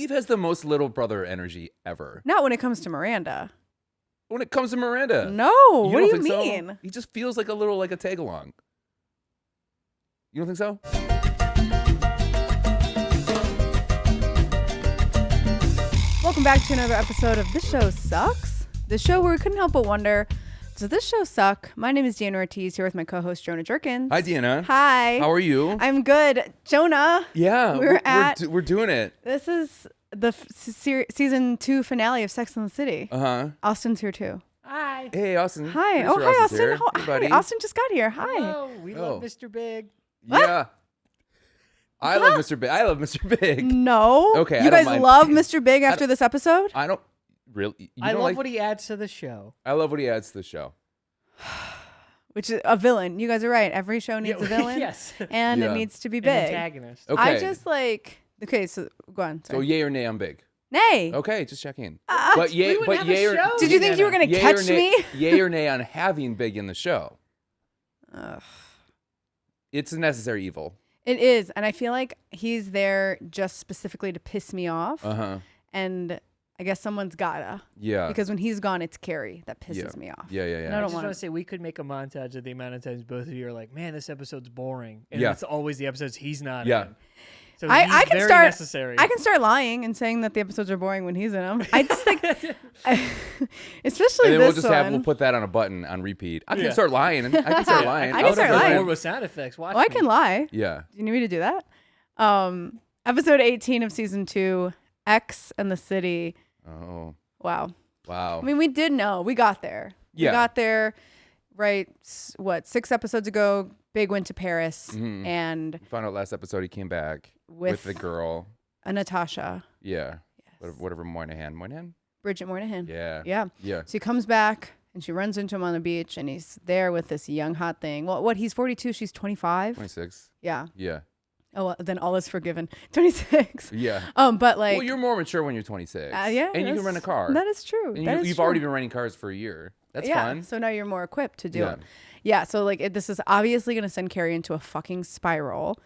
Steve has the most little brother energy ever. Not when it comes to Miranda. When it comes to Miranda. No. What do you mean? So? He just feels like a tag along. You don't think so? Welcome back to another episode of This Show Sucks. The show where we couldn't help but wonder, does this show suck? My name is Deanna Ortiz, here with my co-host Jonah Jurkens. Hi, Deanna. Hi. How are you? I'm good. Jonah. Yeah, we're doing it. This is the season 2 finale of Sex and the City. Uh-huh. Austin's here too. Hi. Hey, Austin. Hi. Mr. Oh, hi, Austin. Here. Hi, hey, buddy. Austin just got here. Hi. Hello. We love Mr. Big. Yeah. I love Mr. Big. I love Mr. Big. No. Okay, You I don't guys mind. love Mr. Big after this episode? I don't really. I love what he adds to the show. I love what he adds to the show. Which is a villain. You guys are right. Every show needs a villain. Yes. And Yeah. it needs to be An big. antagonist. Okay. I just like. Okay, so go on. So Sorry. yay or nay on Big? Nay. Okay, just checking. But yay, we wouldn't have a yay or show. Did you think you were gonna yay catch or nay, me? Yay or nay on having Big in the show? Ugh. It's a necessary evil. It is, and I feel like he's there just specifically to piss me off. Uh-huh. And I guess someone's gotta. Yeah. Because when he's gone, it's Carrie that pisses me off. Yeah. And I I don't just want want to say we could make a montage of the amount of times both of you are like, man, this episode's boring. And Yeah. it's always the episodes he's not Yeah. in. So I he's can very start. necessary. I can start lying and saying that the episodes are boring when he's in them. I just think, especially And then this we'll just one. we'll put that on a button on repeat. I can Yeah. start lying. I can start lying. I can start lying. More with sound effects. Watch Oh, I me. can lie. Yeah. Do you need me to do that? Episode 18 of season 2, X and the City. Oh. Wow. Wow. I mean, we did know. We got there. Yeah. We got there, right, 6 episodes ago, Big went to Paris Mhm. and Found out last episode he came back with the girl. a Natasha. Yeah. Yes. Whatever Moynihan? Bridget Moynihan. Yeah. Yeah. Yeah. So he comes back and she runs into him on the beach and he's there with this young hot thing. Well, he's 42, she's 25. 26. Yeah. Yeah. Oh, well, then all is forgiven. 26. Yeah. But like, Well, you're more mature when you're 26. yeah. And you can that's- rent a car. That is true. And That is you've true. already been renting cars for a year. That's fun. So now you're more equipped to do Yeah. it. Yeah. So like, this is obviously going to send Carrie into a fucking spiral.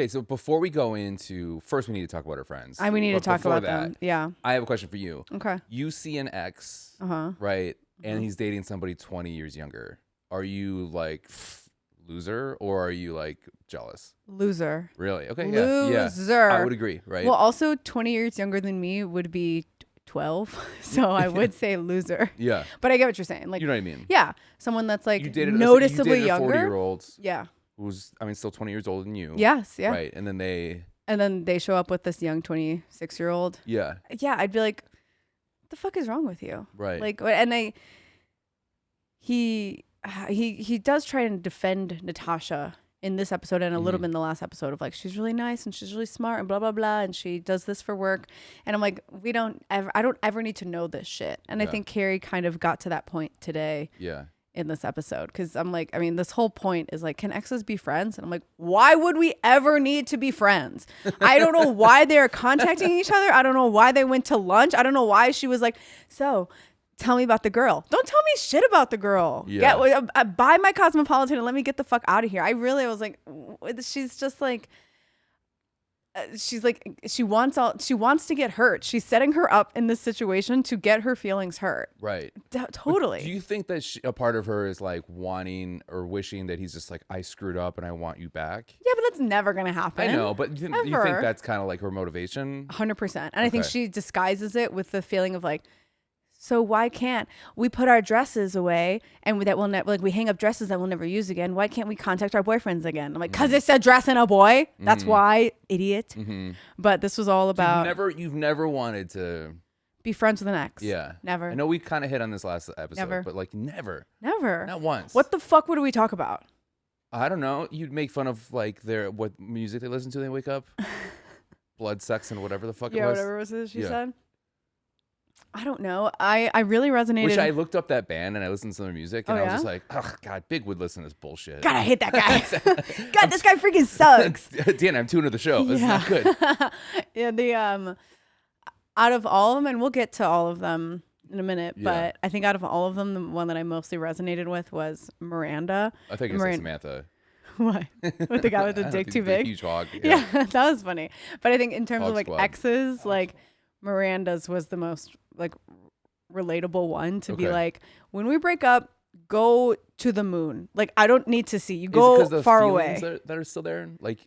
So before we go into, first we need to talk about our friends. We need to But talk before about them. Yeah. I have a question for you. Okay. You see an ex, Uh-huh. right? And he's dating somebody 20 years younger. Are you like loser or are you like jealous? Loser. Really? Okay. Loser. Yeah. I would agree. Right. Well, also 20 years younger than me would be 12. So I would say loser. yeah. But I get what you're saying. Like, You know what I mean? yeah, someone that's like You dated noticeably you dated younger. a 40-year-old Yeah. who's, still 20 years older than you. Yes. Yeah. Right. And then And then they show up with this young 26-year-old. yeah. Yeah. I'd be like, what the fuck is wrong with you? Right. Like, and he does try and defend Natasha in this episode and a little bit in the last episode of like, she's really nice and she's really smart and blah, blah, blah. And she does this for work. And I'm like, I don't ever need to know this shit. And I think Carrie kind of got to that point today Yeah. in this episode. Cause I'm like, I mean, this whole point is like, can exes be friends? And I'm like, why would we ever need to be friends? I don't know why they're contacting each other. I don't know why they went to lunch. I don't know why she was like, so tell me about the girl. Don't tell me shit about the girl. Yeah. Buy my Cosmopolitan and let me get the fuck out of here. I was like, she's just like, she's like, she wants to get hurt. She's setting her up in this situation to get her feelings hurt. Right. Totally. Do you think that a part of her is like wanting or wishing that he's just like, I screwed up and I want you back? Yeah, but that's never going to happen. I know, but you think Ever. that's kind of like her motivation? 100%. And I think Okay. she disguises it with the feeling of like, so why can't we put our dresses away and that we'll never, like we hang up dresses that we'll never use again? Why can't we contact our boyfriends again? I'm like, cause it's a dress and a boy. That's why, idiot. Mm-hmm. But this was all about You've never wanted to be friends with an ex. Yeah. Never. I know we kind of hit on this last episode, Never. but like never. Never. Not once. What the fuck would we talk about? I don't know. You'd make fun of like what music they listen to when they wake up. Blood, sex, and whatever the fuck it was. Whatever it was she said. I don't know. I really resonated. Which I looked up that band and I listened to their music and Oh, I was yeah? just like, oh God, Big would listen to this bullshit. God, I hate that guy. God, this guy freaking sucks. Dan, I'm too into the show. This is not good. Yeah, the out of all of them, and we'll get to all of them in a minute, Yeah. but I think out of all of them, the one that I mostly resonated with was Miranda. I think it's like Samantha. What? With the guy with the dick He's too a big? huge hog. Yeah, that was funny. But I think in terms Hog of like squad. exes, like Miranda's was the most like relatable one to be Okay. like, when we break up, go to the moon. Like, I don't need to see you. Is it Go 'cause the far feelings away. that are still there? Like,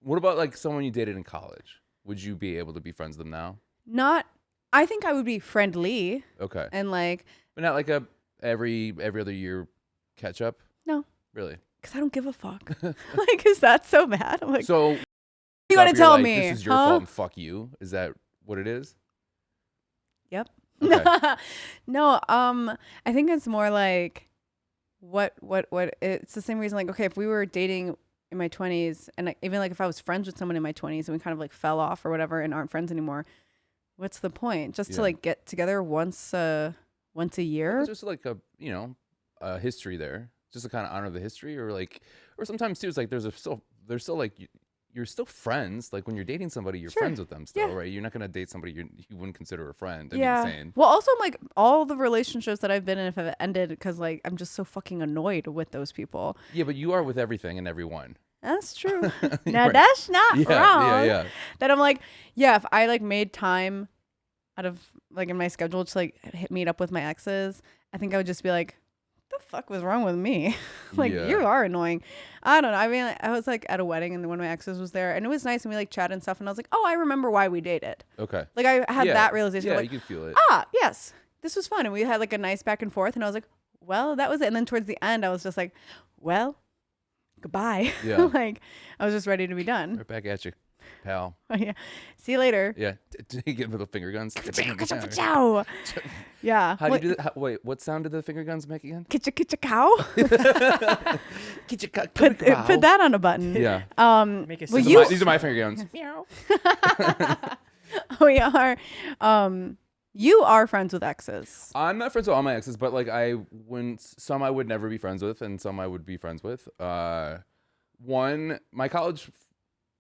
what about like someone you dated in college? Would you be able to be friends with them now? Not. I think I would be friendly Okay, and like, but not like a every other year catch up. No. Really. because I don't give a fuck. Like, is that so bad? I'm like, So you gotta you're tell like, me. this is your huh? fault and fuck you. Is that what it is? Yep. Okay. No, I think it's more like what it's the same reason, like, okay, if we were dating in my 20s and like, even like if I was friends with someone in my 20s and we kind of like fell off or whatever and aren't friends anymore, what's the point? Just to Yeah. like get together once a year? There's just like a history there, just to kind of honor the history, or sometimes too, it's like there's still like you're still friends. Like when you're dating somebody, you're Sure. friends with them still, Yeah. right? You're not gonna date somebody you wouldn't consider a friend. That'd Yeah. be insane. Well, also like all the relationships that I've been in have ended because like I'm just so fucking annoyed with those people. Yeah, but you are with everything and everyone. That's true. Now Right. that's not Yeah, wrong. yeah. That I'm like, yeah, if I like made time out of like in my schedule to like meet up with my exes, I think I would just be like, what the fuck was wrong with me? Like, Yeah. you are annoying. I don't know. I mean, I was like at a wedding and one of my exes was there and it was nice and we like chatted and stuff and I was like, oh, I remember why we dated. Okay. Like I had Yeah. that realization. Yeah, Like, you can feel it. yes, this was fun. And we had like a nice back and forth and I was like, well, that was it. And then towards the end, I was just like, well, goodbye. Yeah. Like I was just ready to be done. Right back at you, pal. Yeah. See you later. Yeah. Get little finger guns. Ciao. Yeah. How do you do that? Wait, what sound did the finger guns make again? Kitcha cow. Put that on a button. Yeah. Make it Well, sound These are my finger guns. we are. You are friends with exes. I'm not friends with all my exes, but like some I would never be friends with, and some I would be friends with. One, my college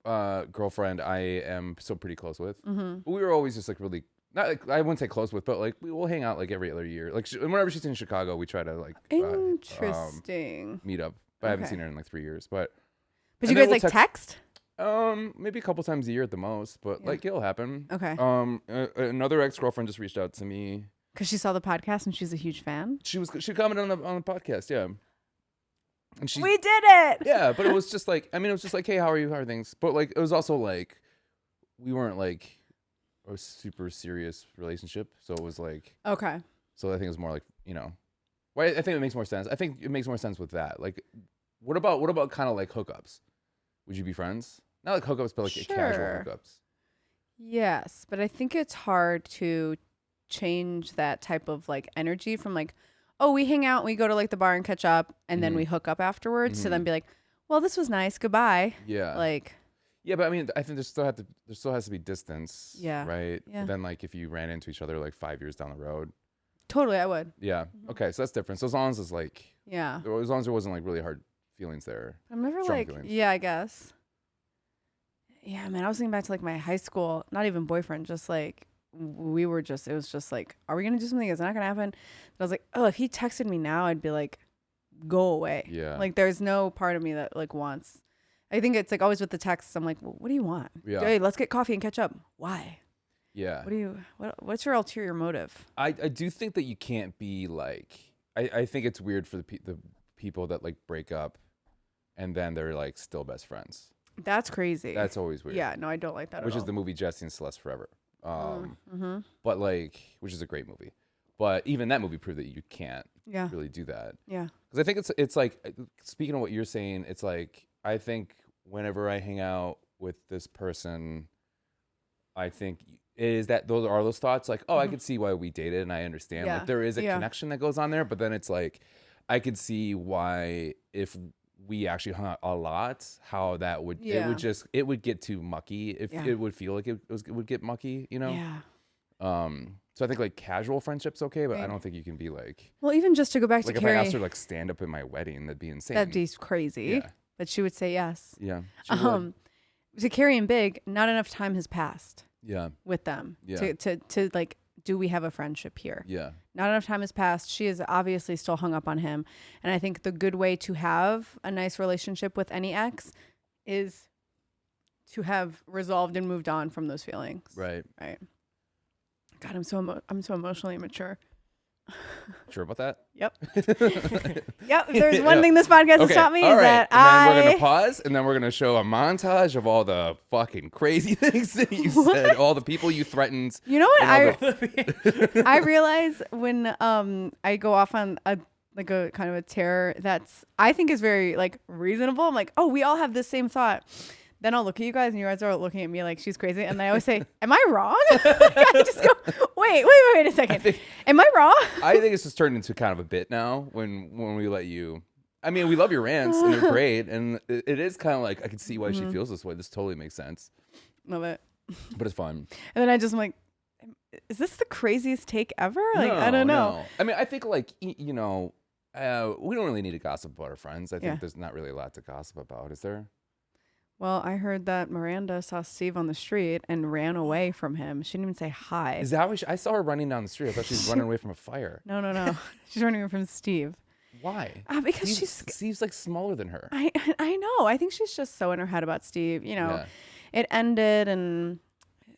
girlfriend, I am still pretty close with. Mm-hmm. But we were always just like really not like I wouldn't say close with, but like we will hang out like every other year. Like whenever she's in Chicago, we try to like Interesting. meet up. But I haven't Okay. seen her in like 3 years. But But and you then guys we'll like text? maybe a couple times a year at the most, but Yeah. like it'll happen. Okay. Another ex-girlfriend just reached out to me. Because she saw the podcast and she's a huge fan. She commented on the podcast, yeah. And she We did it. yeah, but it was just like hey, how are you? How are things? But like it was also like we weren't like a super serious relationship, so it was like Okay. so I think it was more like well, I think it makes more sense. I think it makes more sense with that. Like, what about kind of like hookups? Would you be friends? Not like hookups, but like casual Sure. hookups. Yes, but I think it's hard to change that type of like energy from like, oh, we hang out, we go to like the bar and catch up, and then Mhm. we hook up afterwards. To Mhm. then be like, well, this was nice, goodbye. Yeah. Like, Yeah, but I mean, I think there still has to be distance. Yeah. Right. Yeah. But then like if you ran into each other like 5 years down the road. totally, I would. Yeah. Okay, so that's different. So as long as it's like Yeah. as long as there wasn't like really hard feelings there. I'm never Strong like, feelings. yeah, I guess. Yeah, man, I was thinking back to like my high school, not even boyfriend, just like it was just like, are we gonna do something? It's not gonna happen. And I was like, oh, if he texted me now, I'd be like, go away. Yeah. Like, there's no part of me that like wants. I think it's like always with the texts. I'm like, well, what do you want? Yeah. Hey, let's get coffee and catch up. Why? Yeah. What's your ulterior motive? I do think that you can't be like I think it's weird for the people that like break up and then they're like still best friends. That's crazy. That's always weird. Yeah, no, I don't like that Which at is all. the movie Jesse and Celeste Forever. Mm-hmm. But like, which is a great movie. But even that movie proved that you can't Yeah. really do that. Yeah. Because I think it's like, speaking of what you're saying, it's like I think whenever I hang out with this person, I think is that those thoughts like, oh, I could see why we dated and I understand. Yeah. Like there is a Yeah. connection that goes on there, but then it's like I could see why if we actually hung out a lot, how that would Yeah. it would get too mucky if Yeah. it would feel like it would get mucky, Yeah. So I think like casual friendship's okay, but I Right. don't think you can be like Well, even just to go back if to I asked Carrie, her to like stand up in my wedding, that'd be insane. that'd be crazy. Yeah. But she would say yes. Yeah. She would. To Carrie and Big, not enough time has passed Yeah. with them Yeah. to like do we have a friendship here? Yeah. Not enough time has passed. She is obviously still hung up on him. And I think the good way to have a nice relationship with any ex is to have resolved and moved on from those feelings. Right. Right. God, I'm so emotionally immature. Sure about that? Yep. Yep. If there's one thing this podcast has taught me all is right. that and then we're gonna pause, and then we're gonna show a montage of all the fucking crazy things that you said, all the people you threatened. You know what and I realize when I go off on a kind of a tear I think is very like reasonable. I'm like, oh, we all have this same thought. Then I'll look at you guys and you guys are looking at me like she's crazy. And then I always say, am I wrong? I just go, wait a second. Am I wrong? I think it's just turned into kind of a bit now when we let you. I mean, we love your rants and they're great. And it is kind of like, I can see why she feels this way. This totally makes sense. Love it. But it's fun. And then I just am like, is this the craziest take ever? Like, I don't know. No. I mean, I think like, you know, we don't really need to gossip about our friends. I think there's not really a lot to gossip about, is there? Well, I heard that Miranda saw Steve on the street and ran away from him. She didn't even say hi. Is that how I saw her running down the street? I thought she was running away from a fire. No. She's running away from Steve. Why? Because Steve's like smaller than her. I know. I think she's just so in her head about Steve. You know, it ended and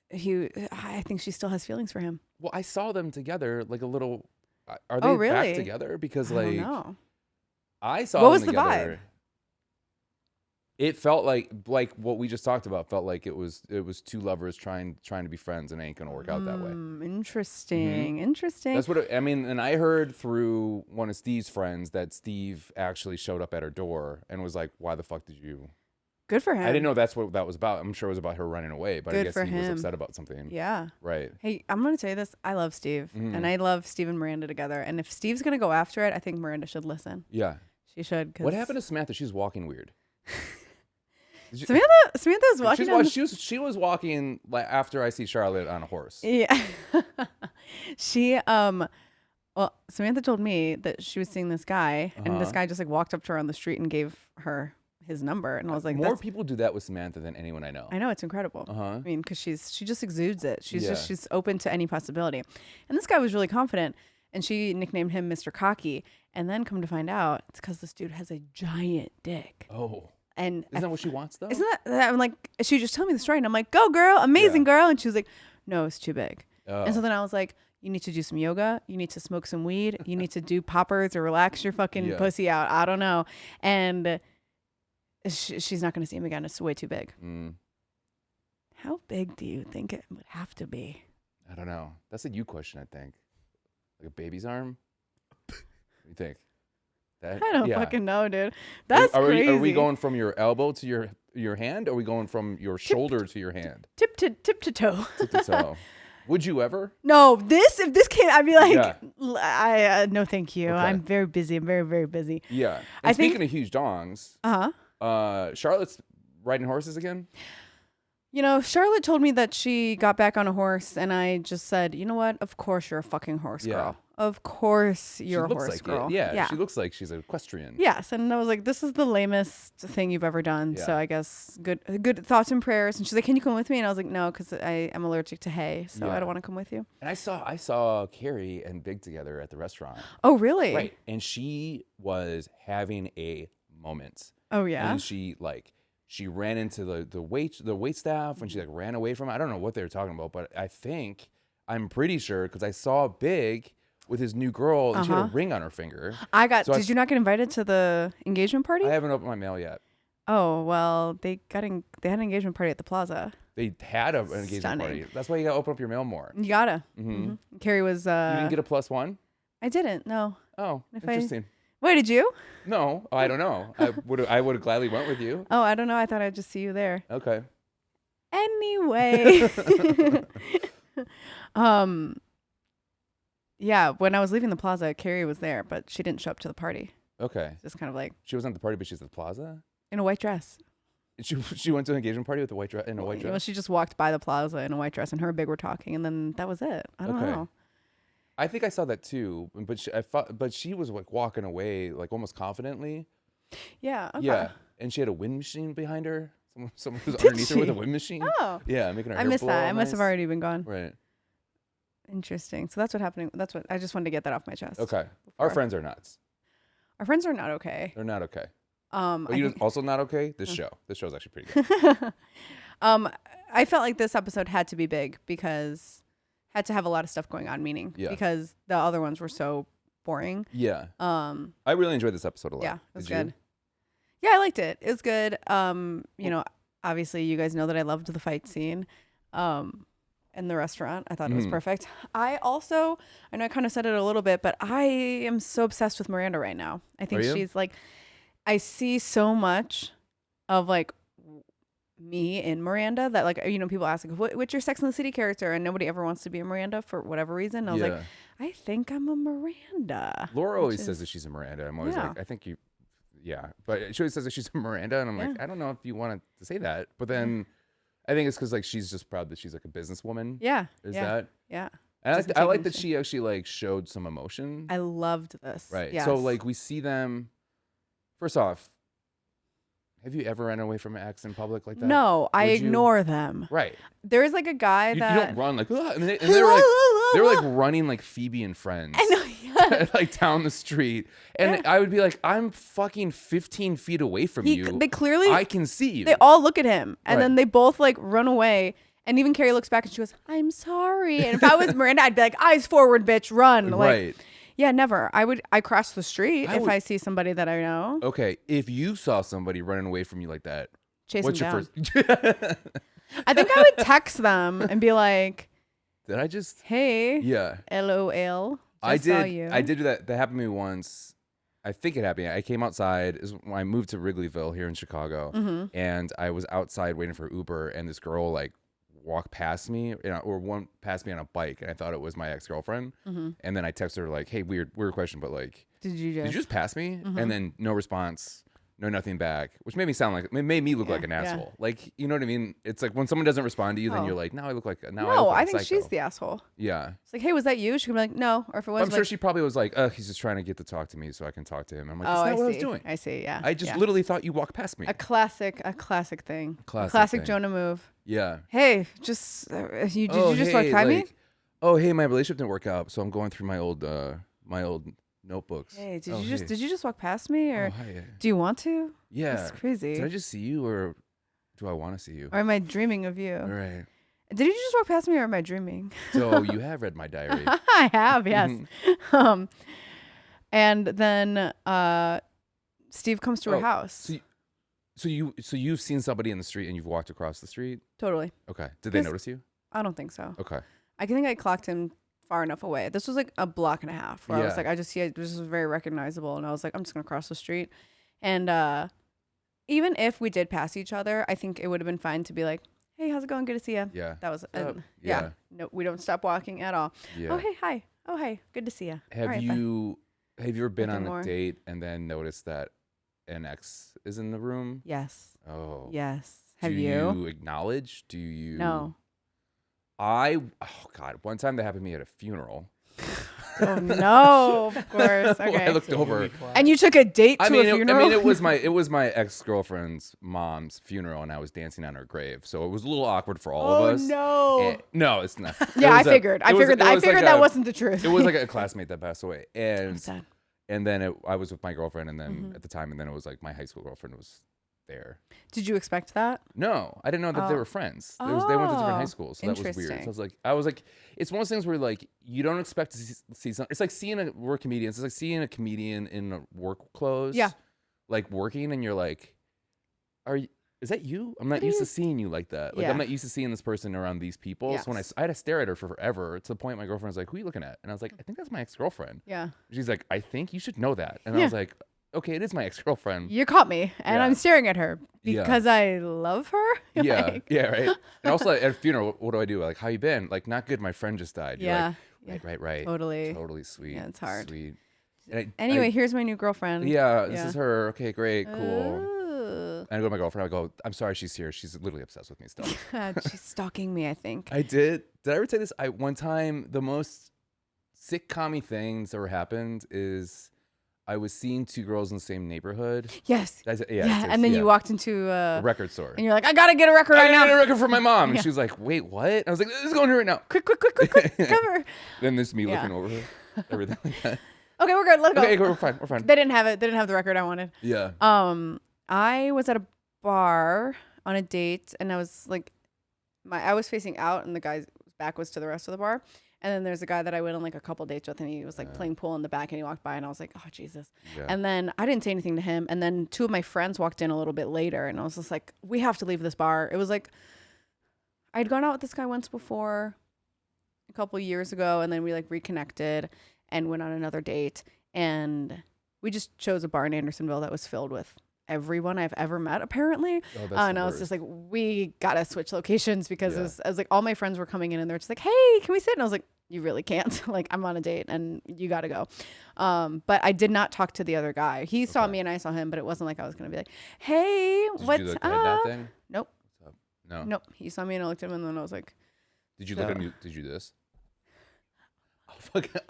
I think she still has feelings for him. Well, I saw them together like a little. Are they back together? Because I don't know. I saw what them was the together. vibe? It felt like what we just talked about. Felt like it was two lovers trying to be friends, and it ain't gonna work out that way. Interesting. Mm-hmm. Interesting. That's what I mean. And I heard through one of Steve's friends that Steve actually showed up at her door and was like, "Why the fuck did you?" Good for him. I didn't know that's what that was about. I'm sure it was about her running away, but I guess he was upset about something. Yeah. Right. Hey, I'm gonna tell you this. I love Steve, and I love Steve and Miranda together. And if Steve's gonna go after it, I think Miranda should listen. Yeah. She should. What happened to Samantha? She's walking weird. Samantha was walking. She was walking like after I see Charlotte on a horse. Yeah. She well, Samantha told me that she was seeing this guy, and this guy just like walked up to her on the street and gave her his number, and I was like, more people do that with Samantha than anyone I know. I know, it's incredible. I mean, because she just exudes it. She's open to any possibility, and this guy was really confident, and she nicknamed him Mr. Cocky, and then come to find out it's because this dude has a giant dick. Oh. And isn't that what she wants though? Isn't that I'm like, she just told me the story and I'm like, go girl, amazing girl. And she was like, no, it's too big. Oh. And so then I was like, you need to do some yoga. You need to smoke some weed. You need to do poppers or relax your fucking pussy out. I don't know. And she's not going to see him again. It's way too big. How big do you think it would have to be? I don't know. That's a you question, I think. Like a baby's arm? What do you think? I don't fucking know, dude. That's crazy. Are we going from your elbow to your hand? Or are we going from your shoulder to your hand? Tip to toe. Tip to toe. Would you ever? No. If this came, I'd be like, no, thank you. Okay. I'm very busy. I'm very, very busy. Yeah. And speaking of huge dongs, Charlotte's riding horses again? You know, Charlotte told me that she got back on a horse, and I just said, you know what? Of course you're a fucking horse girl. Of course you're a horse girl. Yeah, she looks like she's an equestrian. Yes, and I was like, this is the lamest thing you've ever done. Yeah. So I guess good thoughts and prayers. And she's like, can you come with me? And I was like, no, because I am allergic to hay, so I don't want to come with you. And I saw Carrie and Big together at the restaurant. Oh, really? Right, and she was having a moment. Oh yeah. And she ran into the wait staff and she like ran away from it. I don't know what they were talking about, but I'm pretty sure because I saw Big with his new girl and she had a ring on her finger. Did you not get invited to the engagement party? I haven't opened my mail yet. Oh, well, they had an engagement party at the plaza. They had an engagement party. That's why you gotta open up your mail more. You gotta. Mm-hmm. Carrie was. You didn't get a +1? I didn't. No. Oh, interesting. Wait, did you? No, I don't know. I would have gladly went with you. Oh, I don't know. I thought I'd just see you there. Okay. Anyway. Yeah, when I was leaving the plaza, Carrie was there, but she didn't show up to the party. Okay. Just kind of like. She wasn't at the party, but she's at the plaza? In a white dress. She went to an engagement party with a white dress in a white dress? Well, she just walked by the plaza in a white dress and her and Big were talking, and then that was it. I don't know. I think I saw that too, but she was like walking away like almost confidently. Yeah. Okay. Yeah, and she had a wind machine behind her. Someone was underneath her with a wind machine. Oh. Yeah, making her hair I missed blow that. all I must nice. have already been gone. Right. Interesting. So that's what happening. That's what I just wanted to get that off my chest. Okay. Our friends are nuts. Our friends are not okay. They're not okay. I Are you think- also not okay? This show's actually pretty good. I felt like this episode had to be big because had to have a lot of stuff going on, meaning because the other ones were so boring. Yeah. I really enjoyed this episode a lot. Yeah, it was Did good. you? Yeah, I liked it. It was good. You know, obviously you guys know that I loved the fight scene. In the restaurant. I thought it was perfect. I know I kind of said it a little bit, but I am so obsessed with Miranda right now. I think she's like, I see so much of like me in Miranda that like, you know, people ask like, what's your Sex and the City character? And nobody ever wants to be a Miranda for whatever reason. And I was like, I think I'm a Miranda. Laura always says that she's a Miranda. I'm always like, I think you, but she always says that she's a Miranda. And I'm like, I don't know if you wanted to say that. But then I think it's because like she's just proud that she's like a businesswoman. Yeah. Is that? Yeah. And I like that she actually like showed some emotion. I loved this. Right. Yes. So like we see them. First off, have you ever run away from an ex in public like that? No, I ignore them. Right. There is like a guy You that don't run like, "Ah," and they were like running like Phoebe and Friends. I know. Yeah. Like down the street, and I would be like, I'm fucking 15 feet away from you. They clearly, I can see you. They all look at him, and then they both like run away. And even Carrie looks back and she goes, "I'm sorry." And if I was Miranda, I'd be like, "Eyes forward, bitch, run!" Like, right. Yeah, never. I cross the street if I see somebody that I know. Okay, if you saw somebody running away from you like that, chase what's them your down. first? I think I would text them and be like, Did I just? "Hey, Yeah. LOL. I Saw did. you." I did do that. That happened to me once. I think it happened. I came outside. Is when I moved to Wrigleyville here in Chicago, and I was outside waiting for Uber, and this girl like walked past me, or one passed me on a bike, and I thought it was my ex-girlfriend. And then I texted her like, "Hey, weird question, but like, Did you just pass me?" And then no response. No, nothing back, which made me sound like, it made me look like an asshole. Like, you know what I mean? It's like when someone doesn't respond to you, then you're like, now I look like, I look No, like I a think psycho. she's the asshole. Yeah. It's like, "Hey, was that you?" She could be like, "No," or if it was, I'm sure she probably was like, he's just trying to get to talk to me so I can talk to him. I'm like, that's not what I was doing. I see. Yeah. I just literally thought you walked past me. A classic thing. Classic thing. Jonah move. Yeah. Hey, just did you just walk by me? Oh, hey, my relationship didn't work out, so I'm going through my old notebooks. Hey, did you just walk past me, or hi. do you want to? Yeah. That's crazy. Did I just see you, or do I want to see you? Or am I dreaming of you? All right. Did you just walk past me, or am I dreaming? So you have read my diary. I have, yes. And then Steve comes to her house. So you've seen somebody in the street and you've walked across the street? Totally. Okay. Did they notice you? I don't think so. Okay. I think I clocked him far enough away. This was like a block and a half where I was Yeah. like, I just see it. This is very recognizable. And I was like, I'm just going to cross the street. And even if we did pass each other, I think it would have been fine to be like, "Hey, how's it going? Good to see you." Yeah. That was, Yeah. yeah. No, we don't stop walking at all. Yeah. Oh, hey, hi. Oh, hey, good to see you. Have you ever been on Nothing more. a date and then noticed that an ex is in the room? Yes. Oh. Yes. Have Do you? you acknowledge? Do you? No. Oh God! One time that happened to me at a funeral. Oh no! Of course. I Okay. looked over. And you took a date to a funeral? I mean, it was my ex-girlfriend's mom's funeral, and I was dancing on her grave, so it was a little awkward for all of us. No. No, it's not. Yeah, I figured. I figured that wasn't the truth. It was like a classmate that passed away, I'm and sad. then I was with my girlfriend, and then at the time, and then it was like my high school girlfriend was there. Did you expect that? No, I didn't know that they were friends. They went to different high schools, so that was weird. Interesting. So I was like, it's one of those things where like you don't expect to see something. It's like we're comedians. It's like seeing a comedian in work clothes. Yeah. Like working, and you're like, is that you? I'm not used to seeing you like that. Like Yeah. I'm not used to seeing this person around these people. So when Yes. I had to stare at her for forever, to the point my girlfriend was like, "Who are you looking at?" And I was like, "I think that's my ex-girlfriend." Yeah. She's like, "I think you should know that." And I Yeah. was like, "Okay, it is my ex-girlfriend." You caught me, and Yeah. I'm staring at her Yeah. because I love her. Yeah, Like, yeah, right. And also at a funeral, what do I do? Like, "How you been?" Like, "Not good. My friend just died." You're Yeah. like, right. Totally. Sweet. Yeah, it's hard. Sweet. And Anyway, here's my new girlfriend. yeah, this Yeah. is her. Okay, great, cool. Ooh. And I go to my girlfriend. I go, "I'm sorry, she's here. She's literally obsessed with me still." She's stalking me, I think. I did. Did I ever tell you this? One time, the most sitcom-y thing that's ever happened is I was seeing two girls in the same neighborhood. Yes. Yeah. And then you walked into a record store. and you're like, I gotta get a record right now. I got a record for my mom. And she was like, wait, what? I was like, this is going here right now. Quick, cover. Then there's me looking over her. Everything like that. Okay, we're good. Let's go. Okay, we're fine. They didn't have it. They didn't have the record I wanted. Yeah. I was at a bar on a date, and I was like, I was facing out, and the guy's back was to the rest of the bar. And then there's a guy that I went on like a couple dates with, and he was like playing pool in the back, and he walked by, and I was like, oh, Jesus. Yeah. And then I didn't say anything to him. And then two of my friends walked in a little bit later, and I was just like, we have to leave this bar. It was like, I'd gone out with this guy once before a couple years ago, and then we like reconnected and went on another date. And we just chose a bar in Andersonville that was filled with everyone I've ever met, apparently. And I was just like, we gotta switch locations because I was like, all my friends were coming in and they're just like, hey, can we sit? And I was like, you really can't. Like, I'm on a date and you gotta go. But I did not talk to the other guy. He saw me and I saw him, but it wasn't like I was gonna be like, hey, what's up? Thing? Nope. What's up? No. Nope. He saw me and I looked at him and then I was like, did you look at me? Did you do this? I'll fucking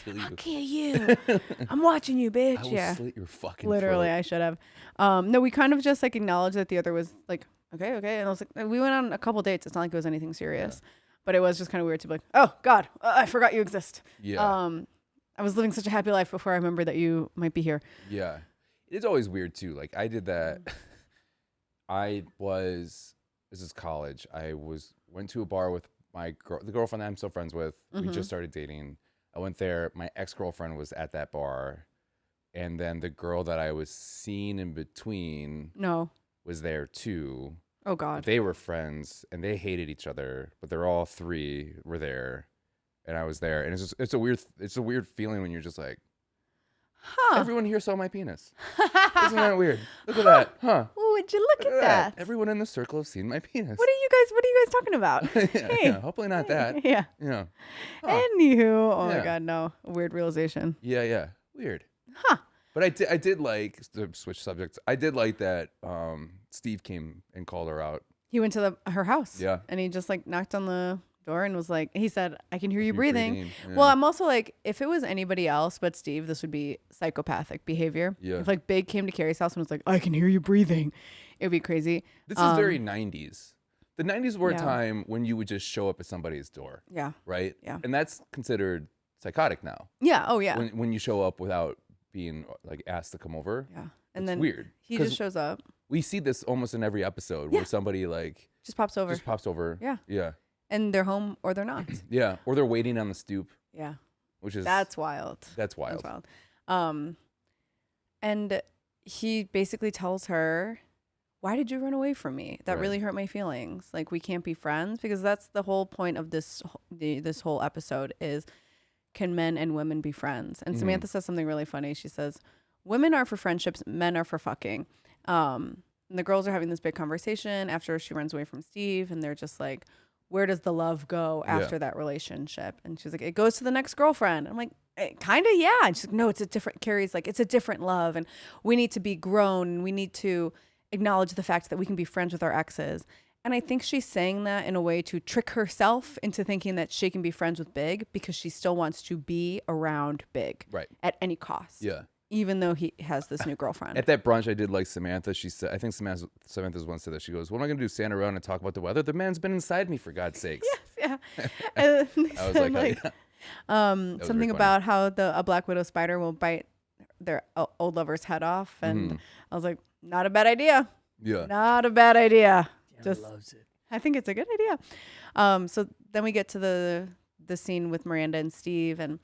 kill you. I'll kill you. I'm watching you, bitch. I will slit your fucking literally throat. I should have. No, we kind of just like acknowledged that the other was like, okay. And I was like, we went on a couple dates. It's not like it was anything serious, but it was just kind of weird to be like, oh God, I forgot you exist. Yeah. I was living such a happy life before I remembered that you might be here. Yeah. It's always weird too. Like I did that. This is college. Went to a bar with the girlfriend that I'm still friends with. We just started dating. I went there. My ex-girlfriend was at that bar. And then the girl that I was seeing in between was there too. Oh God. They were friends and they hated each other, but they're all three were there. And I was there. And it's a weird feeling when you're just like, everyone here saw my penis. Isn't that weird? Look at that. Huh. Would you look at that? Everyone in the circle have seen my penis. What are you guys talking about? Yeah, hopefully not that. Yeah. Huh. Anywho, oh my God, no. A weird realization. Yeah. Weird. Huh. But I did like, to switch subjects, I did like that Steve came and called her out. He went to her house. Yeah. And he just like knocked on the door and was like, he said, I can hear you breathing. Yeah. Well, I'm also like, if it was anybody else but Steve, this would be psychopathic behavior. Yeah. If like Big came to Carrie's house and was like, I can hear you breathing, it would be crazy. This is very 90s. The 90s were a time when you would just show up at somebody's door. Yeah. Right? Yeah. And that's considered psychotic now. Yeah. Oh yeah. When you show up without being like asked to come over. Yeah. And it's then weird. He just shows up. We see this almost in every episode where somebody like just pops over. Yeah. Yeah. And they're home or they're not. Yeah. Or they're waiting on the stoop. Yeah. That's wild. That's wild. And he basically tells her, why did you run away from me? That really hurt my feelings. Like, we can't be friends, because that's the whole point of this whole episode is, can men and women be friends? And Samantha says something really funny. She says, women are for friendships, men are for fucking. And the girls are having this big conversation after she runs away from Steve, and they're just like, where does the love go after that relationship? And she's like, it goes to the next girlfriend. I'm like, kind of, yeah. And she's like, no, it's a different, Carrie's like, it's a different love, and we need to be grown, and we need to acknowledge the fact that we can be friends with our exes. And I think she's saying that in a way to trick herself into thinking that she can be friends with Big, because she still wants to be around Big at any cost. Yeah. Even though he has this new girlfriend. At that brunch, I did like Samantha. She said, I think Samantha's one said that. She goes, what am I going to do, stand around and talk about the weather? The man's been inside me, for God's sakes. Yes, yeah. And I was like something about how a black widow spider will bite their old lover's head off. And I was like, not a bad idea. Yeah. Not a bad idea. Deanna loves it. I think it's a good idea. So then we get to the scene with Miranda and Steve, and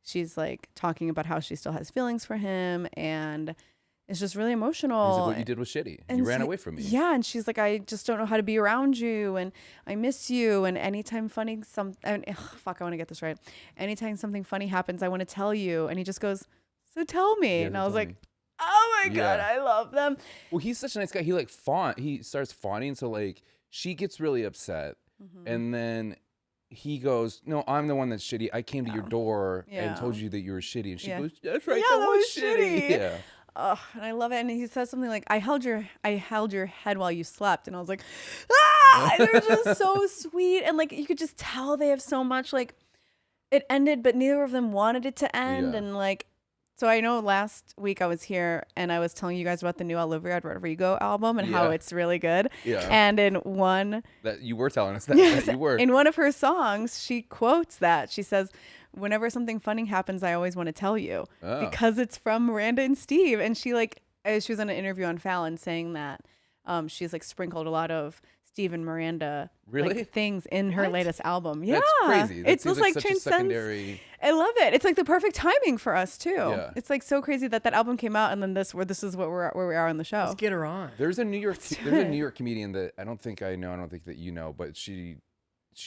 she's like talking about how she still has feelings for him, and it's just really emotional. He's like, what you did was shitty. You ran away from me. Yeah, and she's like, I just don't know how to be around you, and I miss you. And anytime I want to get this right. Anytime something funny happens, I want to tell you. And he just goes, so tell me. And I was like, oh my God, I love them. Well, he's such a nice guy. He starts fawning, so like she gets really upset, and then he goes, no, I'm the one that's shitty. I came to your door and told you that you were shitty. And she goes, that's right, that was shitty. Yeah. Oh, and I love it. And he says something like, I held your head while you slept. And I was like, they're just so sweet. And like, you could just tell they have so much, like, it ended, but neither of them wanted it to end. And like, So I know last week I was here and I was telling you guys about the new Olivia Rodrigo album and how it's really good. Yeah. And in one That you were telling us that you were. in one of her songs, she quotes that. She says, "Whenever something funny happens, I always want to tell you," because it's from Miranda and Steve. And she was in an interview on Fallon saying that she's like sprinkled a lot of Steve and Miranda like, things in her latest album. Yeah, That's crazy. That it's seems just like such a transcends. secondary. I love it. It's like the perfect timing for us too. Yeah. It's like so crazy that album came out and then this is what where we are on the show. Let's get her on. There's a New York comedian that I don't think that you know, but she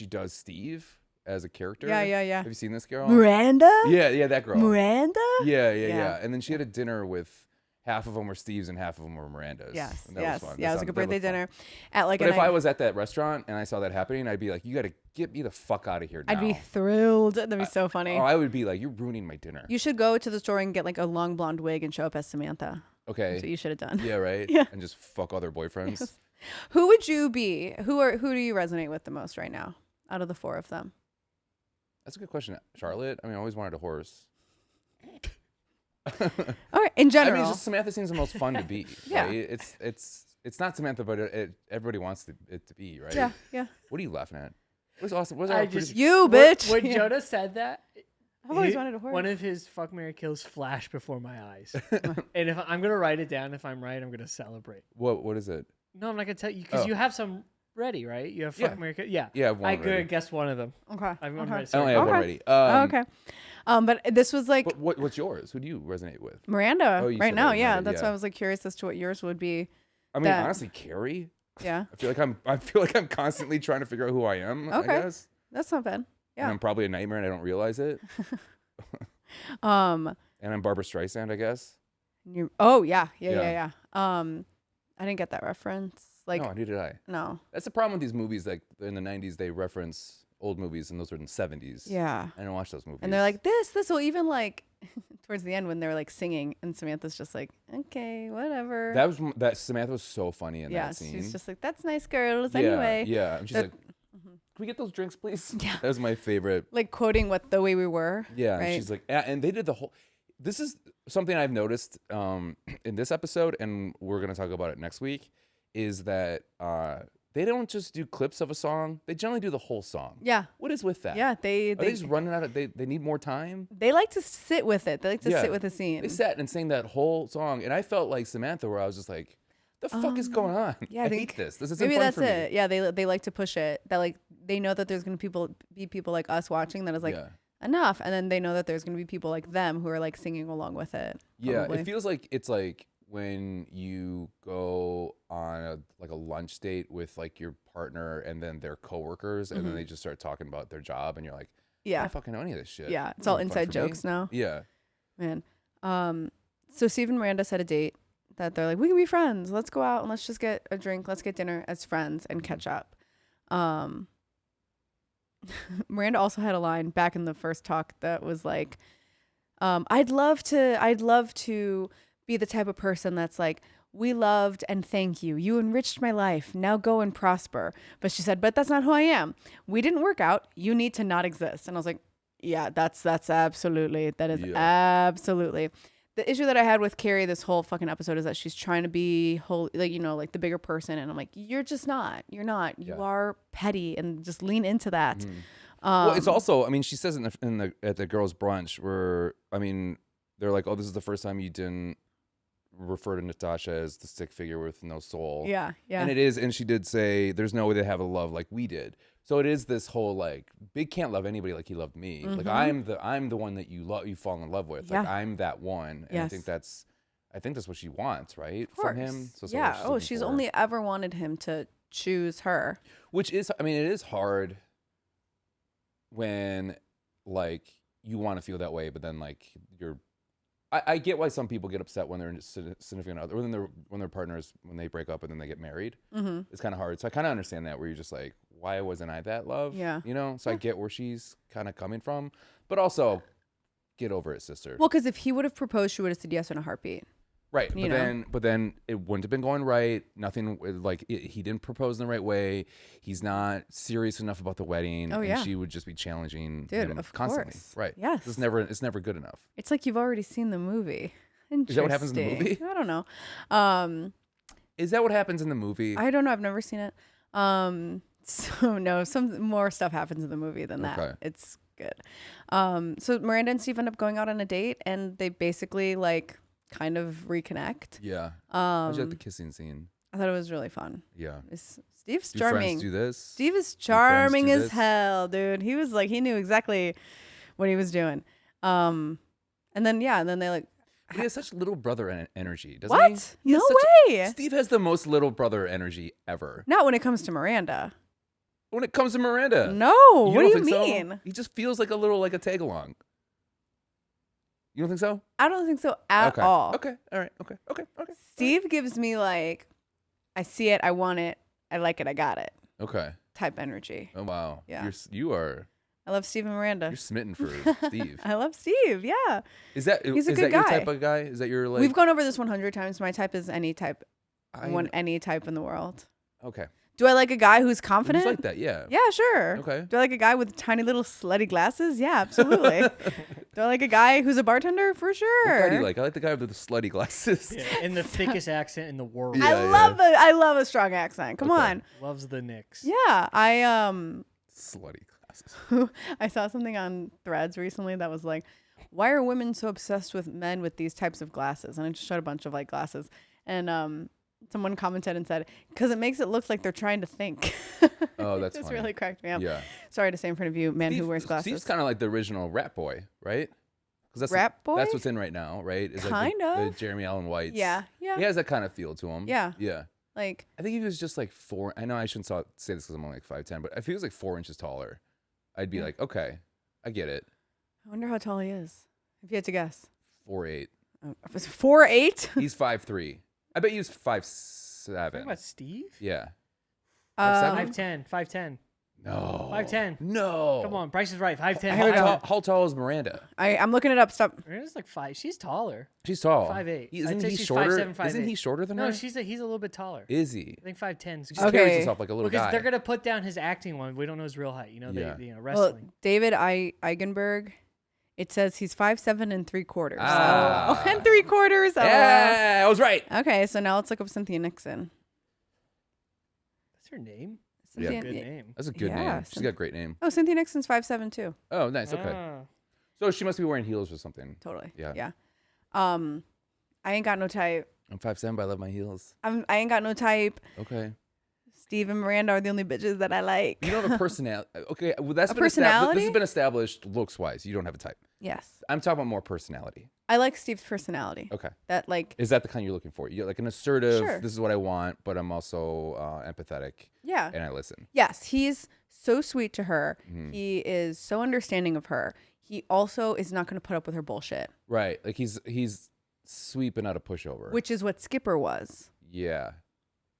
does Steve as a character. Yeah. Have you seen this girl? Miranda? Yeah, that girl. Miranda? Yeah. And then she had a dinner with half of them were Steve's and half of them were Miranda's. Yes. And that was fun. Yeah, it was like a birthday dinner at like But if I was at that restaurant and I saw that happening, I'd be like, you got to get me the fuck out of here now. I'd be thrilled. That'd be so funny. I would be like, you're ruining my dinner. You should go to the store and get like a long blonde wig and show up as Samantha. Okay. That's what you should have done. Yeah, right? Yeah. And just fuck all their boyfriends. Yes. Who would you be? Who do you resonate with the most right now out of the four of them? That's a good question. Charlotte? I mean, I always wanted a horse. All right, in general. I mean, just Samantha seems the most fun to be. Yeah. Right? It's not Samantha, but everybody wants it to be, right? Yeah. What are you laughing at? What's awesome? What's I our just- producer- You bitch. When Yeah. Jonah said that, I've always wanted a horse. one of his fuck, marry, kills flashed before my eyes. And if I'm gonna write it down, if I'm right, I'm gonna celebrate. What is it? No, I'm not gonna tell you because Oh. you have some ready, right? You have fuck, Yeah. marry, kill. Yeah. Yeah, I have one I already. could guess one of them. Okay. I'm one Okay. right. I only have one Okay. already. Okay. But this was like But what's yours? Who do you resonate with? Miranda Oh, you right said now. that Yeah, already, that's yeah. why I was like curious as to what yours would be. I mean, That- honestly, Carrie. Yeah, I feel like I'm constantly trying to figure out who I am. Okay. I guess. that's not bad. Yeah. And I'm probably a nightmare and I don't realize it. Um. And I'm Barbara Streisand, I guess. Oh yeah. Yeah. I didn't get that reference. Like No, neither did I. no. That's the problem with these movies. Like in the '90s, they reference old movies, and those were in the '70s. Yeah. I don't watch those movies. And they're like this will even like towards the end when they're like singing and Samantha's just like okay whatever. that Samantha was so funny in yeah. that scene. She's just like that's nice girls yeah, anyway. Yeah, and she's That- like, "Can we get those drinks, please?" Yeah. That was my favorite. Like quoting what the way we were. Yeah, Right? and she's like, and they did the whole. This is something I've noticed in this episode, and we're gonna talk about it next week. Is that they don't just do clips of a song; they generally do the whole song. Yeah. What is with that? Yeah. Are they They just running out of? They need more time. they like to sit with it. They like to Yeah. sit with the scene. They sat and sang that whole song, and I felt like Samantha, where I was just like, "The fuck is going on? yeah, I I think hate this. This isn't Maybe fun that's for me." it. Yeah, they like to push it. That like they know that there's gonna be people like us watching that is like Yeah. enough, and then they know that there's gonna be people like them who are like singing along with it. Yeah, probably. it feels like it's like when you go on a lunch date with like your partner and then their coworkers, and then they just start talking about their job, and you're like, I Yeah, don't fucking know any of this shit. yeah. It's This all isn't fun inside for me." jokes now, Yeah. man. So Steve and Miranda set a date that they're like, we can be friends. Let's go out and let's just get a drink. Let's get dinner as friends and catch up. Miranda also had a line back in the first talk that was like, I'd love to be the type of person that's like, we loved and thank you. You enriched my life. Now go and prosper. But she said, but that's not who I am. We didn't work out. You need to not exist. And I was like, yeah, that's absolutely, that is absolutely. The issue that I had with Carrie this whole fucking episode is that she's trying to be whole, like, you know, like the bigger person. And I'm like, you're just not. You're not. You are petty, and just lean into that. Well, it's also, I mean, she says at the girls' brunch where, I mean, they're like, oh, this is the first time you didn't refer to Natasha as the stick figure with no soul. Yeah. And it is, and she did say, there's no way they have a love like we did. So it is this whole like, Big can't love anybody like he loved me. Like I'm the one that you fall in love with. Like I'm that one. And I think that's what she wants, right? From him. So yeah. Oh, she's only ever wanted him to choose her. Which is, I mean, it is hard when like you want to feel that way, but then like I get why some people get upset when they're in significant other, when their partners, when they break up and then they get married. It's kind of hard. So I kind of understand that, where you're just like, why wasn't I that love? Yeah. You know? So I get where she's kind of coming from, but also get over it, sister. Well, because if he would have proposed, she would have said yes in a heartbeat. Right, You know? but then it wouldn't have been going right. Nothing like he didn't propose in the right way. He's not serious enough about the wedding, Oh, and yeah. she would just be challenging Dude, him of constantly. course. Right. Yes. It's never good enough. It's like you've already seen the movie. Is that what happens in the Interesting. movie? I don't know. Is that what happens in the movie? I don't know. I've never seen it. So no, some more stuff happens in the movie than that. Okay. It's good. So Miranda and Steve end up going out on a date, and they basically like kind of reconnect. Yeah. How'd you like the kissing scene? I thought it was really fun. Yeah. Steve's Do charming. friends do this? Steve is Do friends charming do as this? hell, dude. He was like, he knew exactly what he was doing. And then they like, He has such little brother energy, doesn't he? what? He has No way. Steve has the most little brother energy ever. Not when it comes to Miranda. When it comes to Miranda. No. What do don't you think so? mean? He just feels like a tag along. You don't think so? I don't think so at Okay. all. Okay. All right. Okay. Steve gives me like, I see it, I want it, I like it, I got it Okay. type energy. Oh wow. Yeah. You're I love Steve and Miranda. smitten for Steve. I love Steve. Yeah. Is that He's a is good that your guy. type of guy? Is that your like? We've gone over this 100 times. My type is any type, I- any type in the world. Okay. Do I like a guy who's Who's confident? like that? Yeah. Yeah, sure. Okay. Do I like a guy with tiny little slutty glasses? Yeah, absolutely. Do I like a guy who's a bartender? For sure. What guy do you like? I like the guy with the slutty glasses. Yeah, and the thickest accent in the world. Yeah. I love a strong accent. Come Okay. on. Loves the Knicks. Yeah, Slutty glasses. I saw something on Threads recently that was like, why are women so obsessed with men with these types of glasses? And I just showed a bunch of like glasses, and someone commented and said, because it makes it look like they're trying to think. Oh, that's just funny. really cracked me up. Yeah. Sorry to say in front of you, man who wears glasses. Steve's kind of like the original Rat Boy, right? 'Cause that's Rat Boy? That's what's in right now, right? Is like Kind the of. Jeremy Allen White's. Yeah, yeah. He has that kind of feel to him. Yeah. Yeah. Like, I think he was just like I know I shouldn't say this because I'm only like 5'10", but if he was like 4 inches taller, I'd be like, okay, I get it. I wonder how tall he is. If you had to guess. 4'8". Was it 4'8"? He's 5'3". I bet he was 5'7". Talking about Steve? Yeah. 5'10". 5'10". No. 5'10". No. Come on, Price is Right. 5'10". Here we go. How tall is Miranda? I'm looking it up. Stop. Miranda's like 5. She's taller. She's tall. 5'8". Isn't I'd say he she's shorter? 5'7", 5'8". Isn't he shorter than her? No, he's a little bit taller. Is he? I think 5'10". He just Okay. carries himself like a little Because guy. they're gonna put down his acting one. We don't know his real height. You know, Yeah. they Well, wrestling. David Eigenberg. It says he's 5'7" and 3/4. Ah. Oh, and 3/4. Oh. Yeah, I was right. Okay, so now let's look up Cynthia Nixon. That's her name. Yeah. Cynthia, Good name. That's a good Yeah, name. She's got a great name. Oh, Cynthia Nixon's 5'7" too. Oh, nice. Okay. Ah. So she must be wearing heels or something. Totally. Yeah. Yeah. I ain't got no type. I'm 5'7", but I love my heels. I ain't got no type. Okay. Steve and Miranda are the only bitches that I like. You don't have a personality. Okay, well, that's A been established. This personality? has been established looks-wise. You don't have a type. Yes. I'm talking about more personality. I like Steve's personality. Okay. That like, Is that the kind you're looking for? You're like an assertive, Sure. this is what I want, but I'm also empathetic yeah. and I listen. Yes, he's so sweet to her. Mhm. He is so understanding of her. He also is not going to put up with her bullshit, Right. Like he's sweet but not a pushover. which is what Skipper was. Yeah.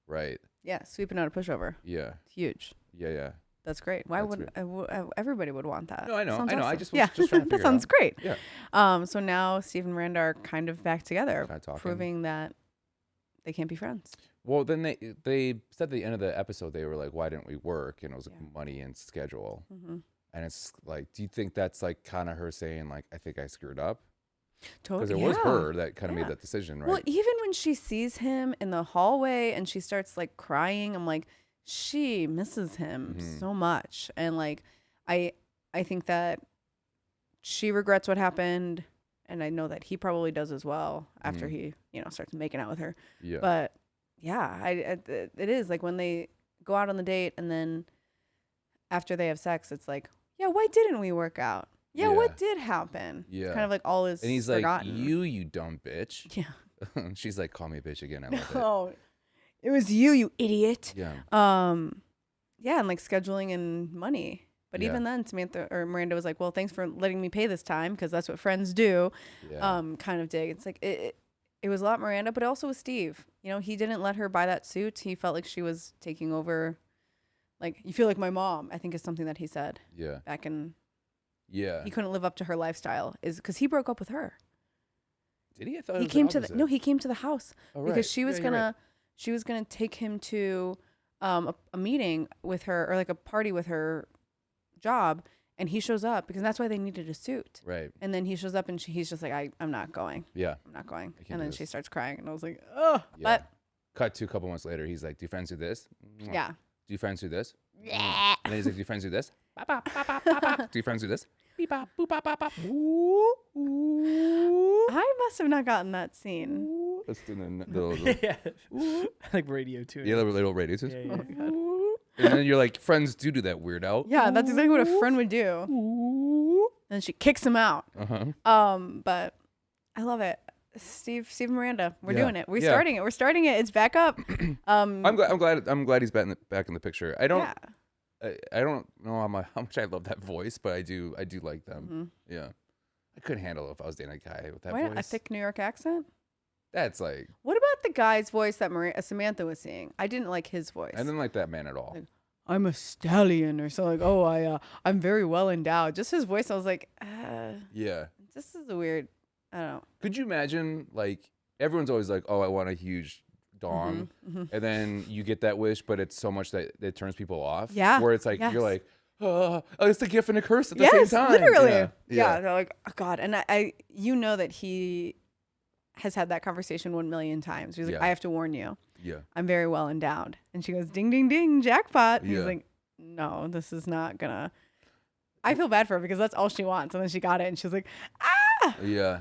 Right. Yeah, sweet but not a pushover. Yeah. Huge. Yeah. That's great. Why That's would everybody would want that? No, I know. Sounds I know. I awesome. just was yeah. just trying to that figure it sounds out. great. Yeah. So now Steve and Miranda are kind of back together, Kinda talking. proving that they can't be friends. Well, then they said at the end of the episode, they were like, why didn't we work? And it was like Yeah. money and schedule. Mm-hmm. And it's like, do you think that's like kind of her saying like, I think I screwed up? Because Totally. it was her that kind of Yeah. made that decision, right? Well, even when she sees him in the hallway and she starts like crying, I'm like, she misses him Mhm. so much. And like, I think that she regrets what happened. And I know that he probably does as well after Mhm. he, starts making out with her. Yeah. But yeah, it is like when they go out on the date and then after they have sex, it's like, yeah, why didn't we work out? Yeah, Yeah. what did happen? It's Yeah. kind of like all is And he's forgotten. like, you dumb bitch. Yeah. She's like, call me a bitch again. I love No, it was you idiot. it. Yeah. Yeah, and like scheduling and money. But Yeah. even then, Samantha or Miranda was like, "Well, thanks for letting me pay this time because that's what friends do." Yeah. Kind of dig. It's like it was a lot Miranda, but it also was Steve. He didn't let her buy that suit. He felt like she was taking over. Like, you feel like my mom, I think is something that he said Yeah. back in. Yeah. He couldn't live up to her lifestyle is because he broke up with her. Did he? I thought it He was came the to the opposite. he came to the house Oh, because right. she was Yeah, you're gonna take him to a meeting with her, or like a party with her job, and he shows up because that's why they needed a suit. right. And then he shows up and he's just like, I'm not going. Yeah. I'm not going. I can't And do then this. she starts crying, and I was like, oh, Yeah. but Cut to a couple months later. He's like, "Do you friends do this? Mwah. yeah. Do you friends do this? Yeah. And then he's like, "Do you friends do this? Bop, bop, bop, bop, bop, bop. Do you friends do this? Beep, bop, boop, bop, bop, bop. Ooh, ooh, I must have not gotten that scene. ooh." Let's do the little, yeah. Like radio too. yeah, little radio tunes. Yeah, yeah. Ooh. And then you're like, "Friends do that, weirdo." Yeah, that's exactly what a friend would do. Ooh. And she kicks him out. Uh-huh. But I love it. Steve and we're Yeah. doing it. We're Yeah. starting it. We're starting it. It's back up. I'm glad he's back in the picture. I don't Yeah. I don't know how much I love that voice, but I do like them. Mhm. Yeah. I couldn't handle it if I was dating a guy with that Why voice. not? A thick New York accent? That's like, What about the guy's voice that Samantha was seeing? I didn't like his voice. I didn't like that man at all. Like, I'm a stallion or something. Like, oh, I'm very well endowed. Just his voice, I was like, Yeah. this is a weird. I don't know. Could you imagine, like, everyone's always like, "Oh, I want a huge dong," Mhm. and then you get that wish, but it's so much that it turns people off. Yeah. Where it's like Yes. you're like, "Oh, it's a gift and a curse at the Yes, same time." literally. Yeah. Yeah. They're like, oh God, and I, you know that he has had that conversation 1,000,000 times. He's like, Yeah. I have to warn you, Yeah. I'm very well endowed. And she goes, ding, ding, ding, jackpot. And Yeah. he's like, no, this is not gonna. I feel bad for her because that's all she wants. And then she got it, and she was like, ah. Yeah.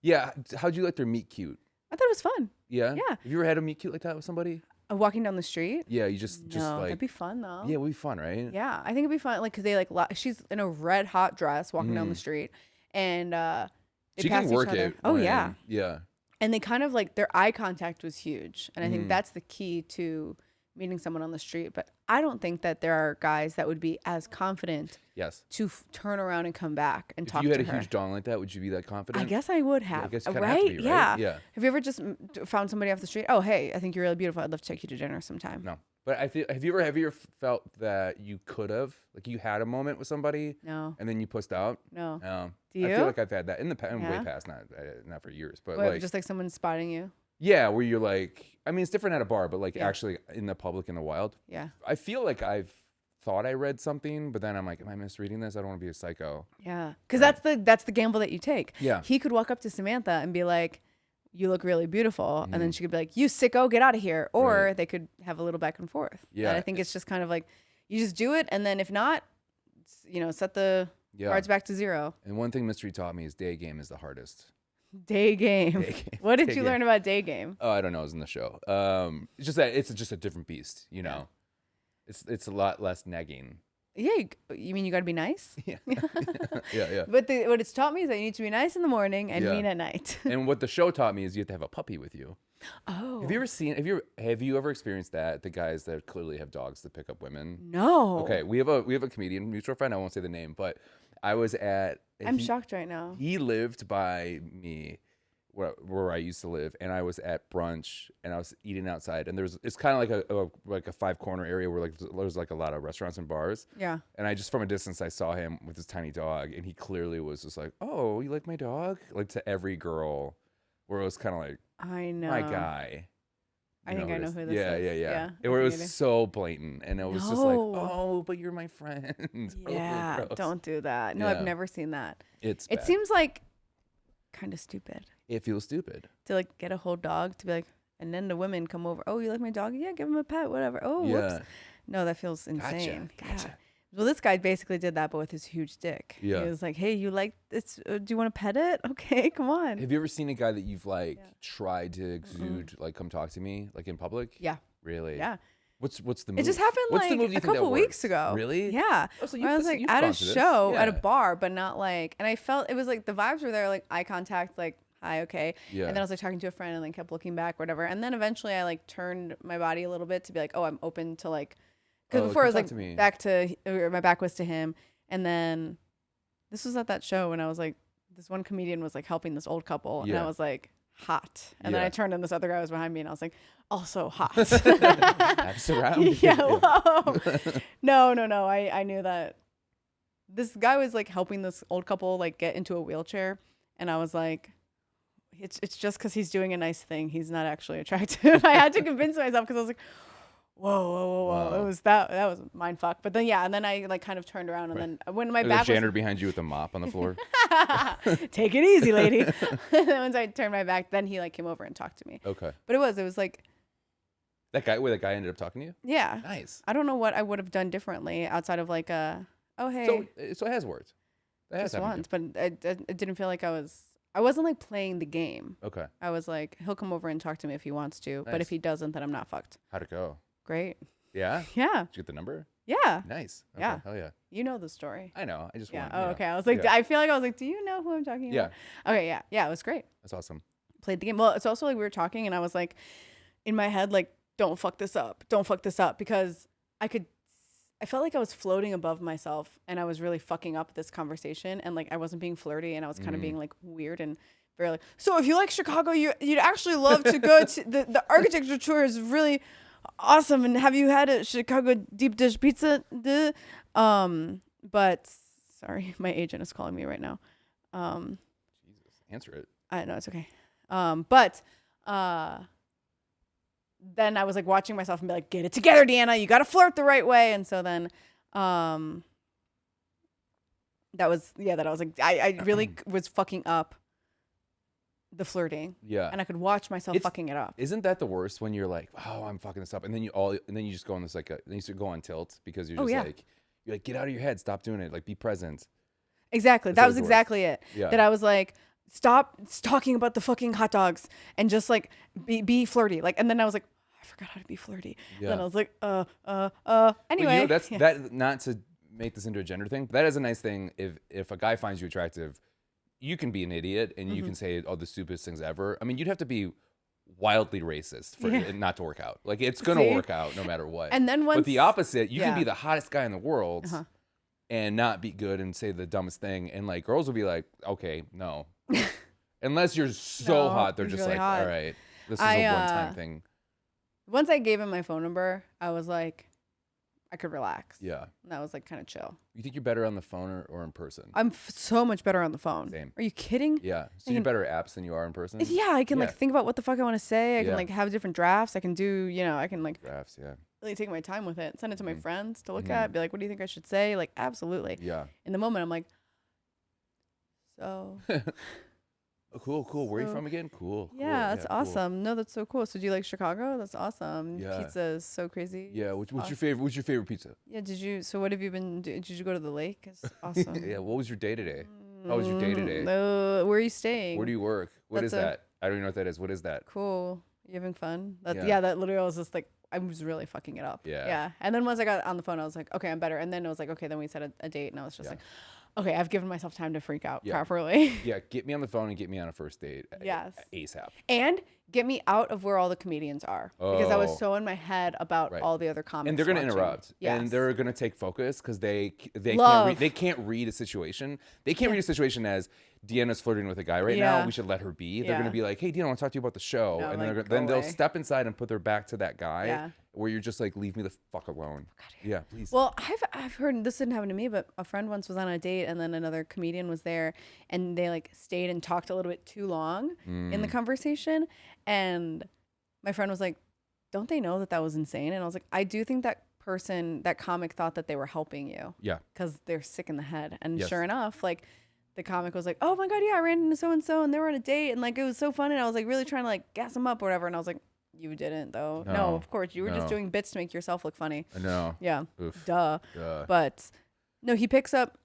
Yeah. How'd you like their meet cute? I thought it was fun. Yeah. Yeah. Have you ever had a meet cute like that with somebody? Walking down the street. Yeah. You just No, like. that'd be fun though. Yeah, it would be fun, right? Yeah, I think it'd be fun. Like, cause they like she's in a red hot dress walking down the Mhm. street, and they She pass can each work other. it. Oh when- yeah, Yeah. and they kind of like their eye contact was huge, and I think Mhm. that's the key to meeting someone on the street. But I don't think that there are guys that would be as confident Yes. to turn around and come back and If talk you had to a her. huge dong like that, would you be that confident? I guess I would Yeah, have. I guess you kinda right? have to be, right? Yeah. Yeah. Have you ever just found somebody off the street? Oh, hey, I think you're really beautiful. I'd love to take you to dinner sometime. No. But I feel, have you ever felt that you could have, like, you had a moment with somebody No. and then you pussed out? No. Do I you? feel like I've had that in the Yeah? way past, not for years, but Wait, like, just like someone spotting you. yeah, where you're like, I mean, it's different at a bar, but like Yeah. actually in the public in the wild. Yeah. I feel like I've thought I read something, but then I'm like, am I misreading this? I don't want to be a psycho. Yeah, because Right. that's the gamble that you take. Yeah. He could walk up to Samantha and be like, "You look really beautiful," and then Mhm. she could be like, "You sicko, get out of here," or Right. they could have a little back and forth. Yeah. And I think it's just kind of like you just do it, and then if not, set the Yeah. cards back to zero. And one thing mystery taught me is day game is the hardest. Day game. Day game. What did Day you game. learn about day game? Oh, I don't know. It was in the show. It's just that it's just a different beast. You know, it's a lot less negging. Yeah, you mean you got to be nice? Yeah. Yeah. But what it's taught me is that you need to be nice in the morning and Yeah. mean at night. And what the show taught me is you have to have a puppy with you. Oh. Have you ever experienced that? The guys that clearly have dogs that pick up women. No. Okay, we have a comedian, mutual friend. I won't say the name, but I was at. I'm shocked right now. He lived by me, where I used to live, and I was at brunch and I was eating outside, and it's kind of like a 5-corner area where like there's like a lot of restaurants and bars. Yeah. And I just from a distance I saw him with his tiny dog, and he clearly was just like, "Oh, you like my dog?" Like to every girl, where it was kind of like, I know. "My guy." I think I know who this Yeah, is. yeah, Yeah, yeah. I It was think I do. so blatant, and it was just like, No. "Oh, but you're my friend." Oh, Yeah, gross. don't do that. No, Yeah. I've never seen that. It's It bad. seems like kind of stupid It feels stupid. to like get a whole dog to be like, and then the women come over. Oh, you like my dog? Yeah, give him a pet, whatever. Oh, Yeah. whoops. No, that feels insane. Gotcha. Yeah. Well, this guy basically did that, but with his huge dick. Yeah. He was like, hey, you like this? Do you want to pet it? Okay, come on. Have you ever seen a guy that you've like Yeah. tried to exude, like, come talk to me, like in public? Yeah. Really? Yeah. What's the move? It just happened What's the like move you a think that couple weeks works? ago. Really? Yeah. Oh, so Where I was like you've at a gone through this. show at a Yeah. bar, but not like, and I felt it was like the vibes were there, like eye contact, like, hi, okay. Yeah. And then I was like talking to a friend and then kept looking back, whatever. And then eventually I like turned my body a little bit to be like, oh, I'm open to like, because Oh, before I was come like talk to me. back to, or my back was to him. And then this was at that show when I was like, this one comedian was like helping this old couple. And Yeah. I was like, hot. And then Yeah. I turned and this other guy was behind me and I was like, also hot. I'm surrounded. Yeah, whoa. No. I knew that this guy was like helping this old couple like get into a wheelchair, and I was like, it's just because he's doing a nice thing. He's not actually attractive. I had to convince myself because I was like, whoa. Wow. It was that was mind fuck. But then and then I like kind of turned around and then when my There's a back was janitor behind you with a mop on the floor. take it easy, lady. And then once I turned my back, then he like came over and talked to me. Okay. But it was like, That guy ended up talking to you? yeah. Nice. I don't know what I would have done differently outside of like oh hey. So it has worked. That has Just happened. once, but it didn't feel like I wasn't like playing the game. Okay. I was like, he'll come over and talk to me if he wants to, but Nice. if he doesn't, then I'm not fucked. How'd it go? Great. Yeah? Yeah. Did you get the number? Yeah. Nice. Okay. Yeah. Hell yeah. You know the story. I know. I just Yeah. want. Oh, okay. I was like, yeah. I feel like I was like, do you know who I'm talking Yeah. about? Okay. Yeah. Yeah. It was great. That's awesome. Played the game. Well, it's also like we were talking and I was like, in my head, like, don't fuck this up. Don't fuck this up because I felt like I was floating above myself and I was really fucking up this conversation and like I wasn't being flirty and I was kind of being like weird and very like, so if you like Chicago, you'd actually love to go to the architecture tour is really awesome. And have you had a Chicago deep dish pizza? But sorry, my agent is calling me right now. Jesus. Answer it. I know it's okay. But then I was like watching myself and be like, get it together, Deanna. You got to flirt the right way. And so then, that I was like, I really was fucking up the flirting. Yeah. And I could watch myself fucking it up. Isn't that the worst when you're like, oh, I'm fucking this up, and then you just go on this like then you go on tilt because you're just like, you're like, get out of your head, stop doing it, like be present. Exactly. That's That always was the worst. exactly it. Yeah. That I was like, stop talking about the fucking hot dogs and just like be flirty. Like, and then I was like, I forgot how to be flirty. Yeah. Then I was like, anyway. But you know, that not to make this into a gender thing, but that is a nice thing. If a guy finds you attractive, you can be an idiot and you can say all the stupidest things ever. I mean, you'd have to be wildly racist for it not to work out. Like it's gonna work out no matter what. And then but the opposite, you can yeah. be the hottest guy in the world and not be good and say the dumbest thing, and like girls will be like, okay, no, unless you're so No, hot, they're he's just really like, hot. all right, this is a one-time thing. Once I gave him my phone number, I was like, I could relax. Yeah. And that was like kind of chill. You think you're better on the phone or in person? I'm so much better on the phone. Same. Are you kidding? Yeah. So I you're can- better at apps than you are in person? Yeah, I can like think about what the fuck I want to say. I can Yeah. like have different drafts. I can do, I can like Drafts, yeah. really take my time with it. Send it to my friends to look at. Be like, what do you think I should say? Like, absolutely. Yeah. In the moment, I'm like, so. Oh, cool. Where are you So- from again? Cool. Yeah, that's cool. awesome. No, that's so cool. So do you like Chicago? That's awesome. Yeah. Pizza is so crazy. Yeah. What's your favorite? What's your favorite pizza? Yeah. So what have you been? Did you go to the lake? It's awesome. Yeah. What was your day today? How was your day today? Where are you staying? Where do you work? What That's is that? I don't even know what that is. What is that? Cool. You having fun? Yeah. That literally was just like, I was really fucking it up. Yeah. Yeah. And then once I got on the phone, I was like, okay, I'm better. And then I was like, okay, then we set a date, and I was just like, okay, I've given myself time to freak out properly. Yeah. Get me on the phone and get me on a first date. Yes. ASAP. And get me out of where all the comedians are, because I Oh. was so in my head about Right. all the other comics. And they're gonna watching. interrupt, Yes. and they're gonna take focus because they Love. can't read a situation. They can't read a situation as Deanna's flirting with a guy right Yeah. now. We should let her be. They're Yeah. gonna be like, hey, Deanna, I want to talk to you about the show, No, and like, then, go then they'll away. step inside and put their back to that guy. Yeah. Where you're just like, leave me the fuck alone. Yeah, please. Well, I've heard, this didn't happen to me, but a friend once was on a date and then another comedian was there and they like stayed and talked a little bit too long in the conversation. And my friend was like, don't they know that was insane? And I was like, I do think that comic thought that they were helping you. Yeah. Because they're sick in the head. And Yes. sure enough, like the comic was like, oh my God, yeah, I ran into so-and-so and they were on a date and like it was so fun. And I was like really trying to like gas them up or whatever. And I was like, you didn't though. No, No. of course. You were just No. doing bits to make yourself look funny. I know. Yeah. Oof. Duh. Duh. But no, he picks up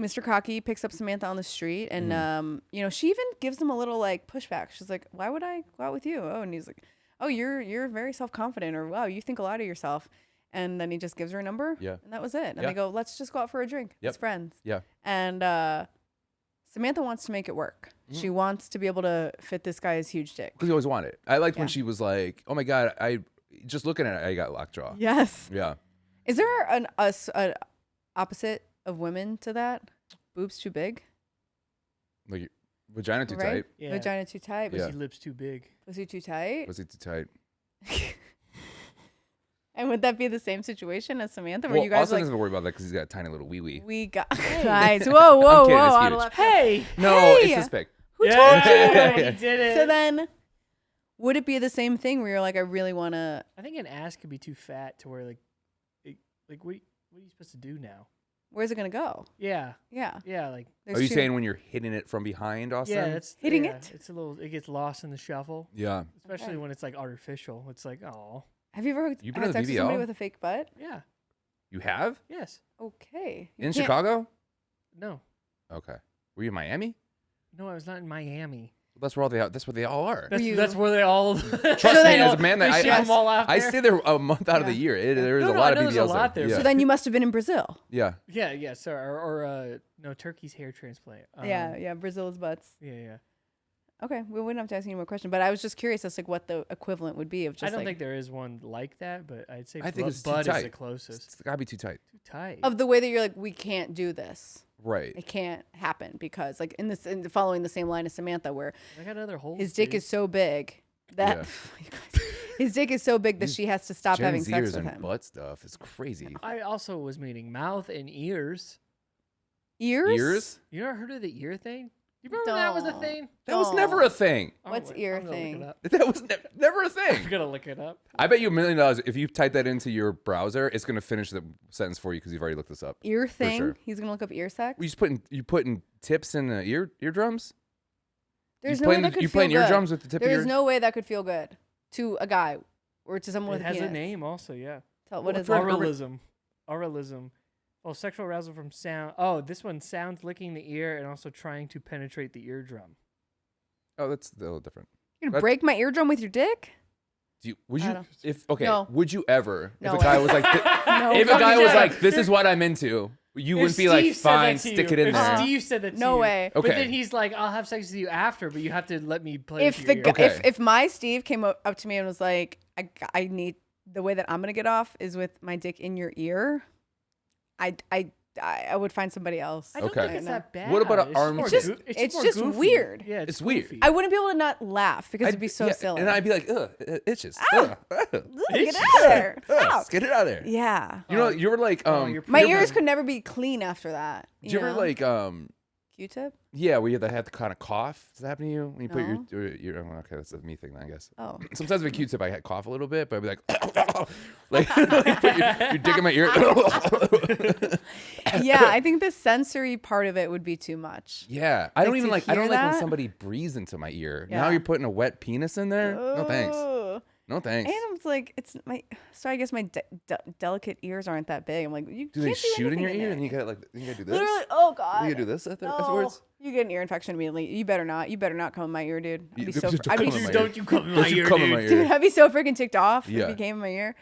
Mr. Cocky, picks up Samantha on the street, and she even gives him a little like pushback. She's like, "Why would I go out with you?" Oh, and he's like, "Oh, you're very self-confident," or "Wow, you think a lot of yourself." And then he just gives her a number, Yeah. and that was it. And Yeah. they go, "Let's just go out for a drink Yep. as friends." Yeah. And Samantha wants to make it work. She wants to be able to fit this guy's huge dick. Because you always want it. I liked when Yeah. she was like, oh my God, I just looking at it, I got lockjaw. Yes. Yeah. Is there an opposite of women to that? Boobs too big? Like vagina too Right? tight. Yeah. Vagina too tight? Yeah. Pussy lips too big. Pussy too tight? Was it too tight? And would that be the same situation as Samantha? Where Well, you guys Austin like, doesn't worry about that because he's got a tiny little wee wee. we got guys? Whoa, I'm kidding, it's on huge. the left. Hey, No, Hey! it's this big. Who Yeah, told you? he did it. So then, would it be the same thing where you're like, I really want to? I think an ass could be too fat to where like what are you supposed to do now? Where's it gonna go? Yeah, Yeah. like There's Are you two- saying when you're hitting it from behind, Austin? yeah, that's Hitting yeah, it? It's it gets lost in the shuffle, Yeah. especially Okay. when it's like artificial. It's like, oh, Have you ever You've been had on the sex with somebody BBL? with a fake butt? yeah, You have? yes, Okay. You In can't- Chicago? no, Okay. Were you in Miami? no, I was not in Miami. That's where they all are. That's where they all. Trust So me, then- as a man, that They ship 'em all out I there? stay there a month out of the Yeah. year. There is No, a no, lot I of know there's a BBLs lot there. there. Yeah. So then you must have been in Brazil. yeah. Yeah. So no, turkey's hair transplant. Yeah. Brazil's butts. Yeah. Okay. We wouldn't have to ask any more questions, but I was just curious as to what the equivalent would be of just I don't like think there is one like that, but I'd say I think it's too bud is tight. the closest. It's gotta be too tight. Too tight. of the way that you're like, we can't do this. Right. It can't happen because like in following the same line as Samantha, where I got other holes. his dick dude. is so big that his dick is so big that These she has to stop Gen having sex Zers with and him. butt stuff is crazy. I also was meaning mouth and ears. Ears? Ears? You never heard of the ear thing? You remember that was a Don't. thing? That was never a thing. Oh, What's wait, ear I'm gonna look thing? it up. That was never a I'm thing. gonna look it up. I bet you $1 million if you type that into your browser, it's gonna finish the sentence for you because you've already looked this up. Ear thing? sure. He's gonna look up ear sex. You putting tips in the eardrums? There's you no way playing that could you feel playing good. eardrums with the tip There of is your no way that could feel good to a guy or to someone It with has a a penis. name also, yeah. What is it? Oralism. Oralism. Oh, sexual arousal from sound. Oh, this one sounds licking the ear and also trying to penetrate the eardrum. Oh, that's a little different. You're gonna That- break my eardrum with your dick? Would I you don't- no. Would you ever No if a guy way. was like No if a way. guy was Yeah. like this is what I'm into, you wouldn't be like fine, stick it in if there. Steve said that to No you, way. But Okay. then he's like, I'll have sex with you after, but you have to let me play If with the your gu- ear. Okay. if my Steve came up to me and was like, I need the way that I'm gonna get off is with my dick in your ear, I would find somebody else. I don't Okay. think it's that bad. What about an It's arm more kiss? It's more just goofy. weird. Yeah, It's weird. goofy. I wouldn't be able to not laugh because I'd it'd be so yeah, silly. and I'd be like, ugh, it itches. Ow. Ugh, ugh, Ugh, get out of there. Stop. get it out of there. Yeah. You know, you were like, you're My pretty ears bad. could never be clean after that. did you ever know? like, Q-tip? yeah, where you have to kind of cough? Does that happen to you when you put No. your oh, okay, that's a me thing, then, I guess. Oh. Sometimes with a Q-tip, I cough a little bit, but I'd be like, like put your dick in my ear. Yeah, I think the sensory part of it would be too much. Yeah, I don't Like, even to like. I don't hear like when that? somebody breathes into my ear. Now Yeah. you're putting a wet penis in there. No thanks. Ugh. No thanks. And it's like it's my. So I guess my delicate ears aren't that big. I'm like, you Do they can't shoot in your anything ear there. and you gotta like you gotta do this? Literally, oh god. You gotta do this No. afterwards? You get an ear infection immediately. You better not. You better not come in my ear, dude. I'd be so. Don't I'd be, come in my ear. Don't you come in my Don't you ear, come in my dude. ear. dude, I'd be so freaking ticked off Yeah. if you came in my ear.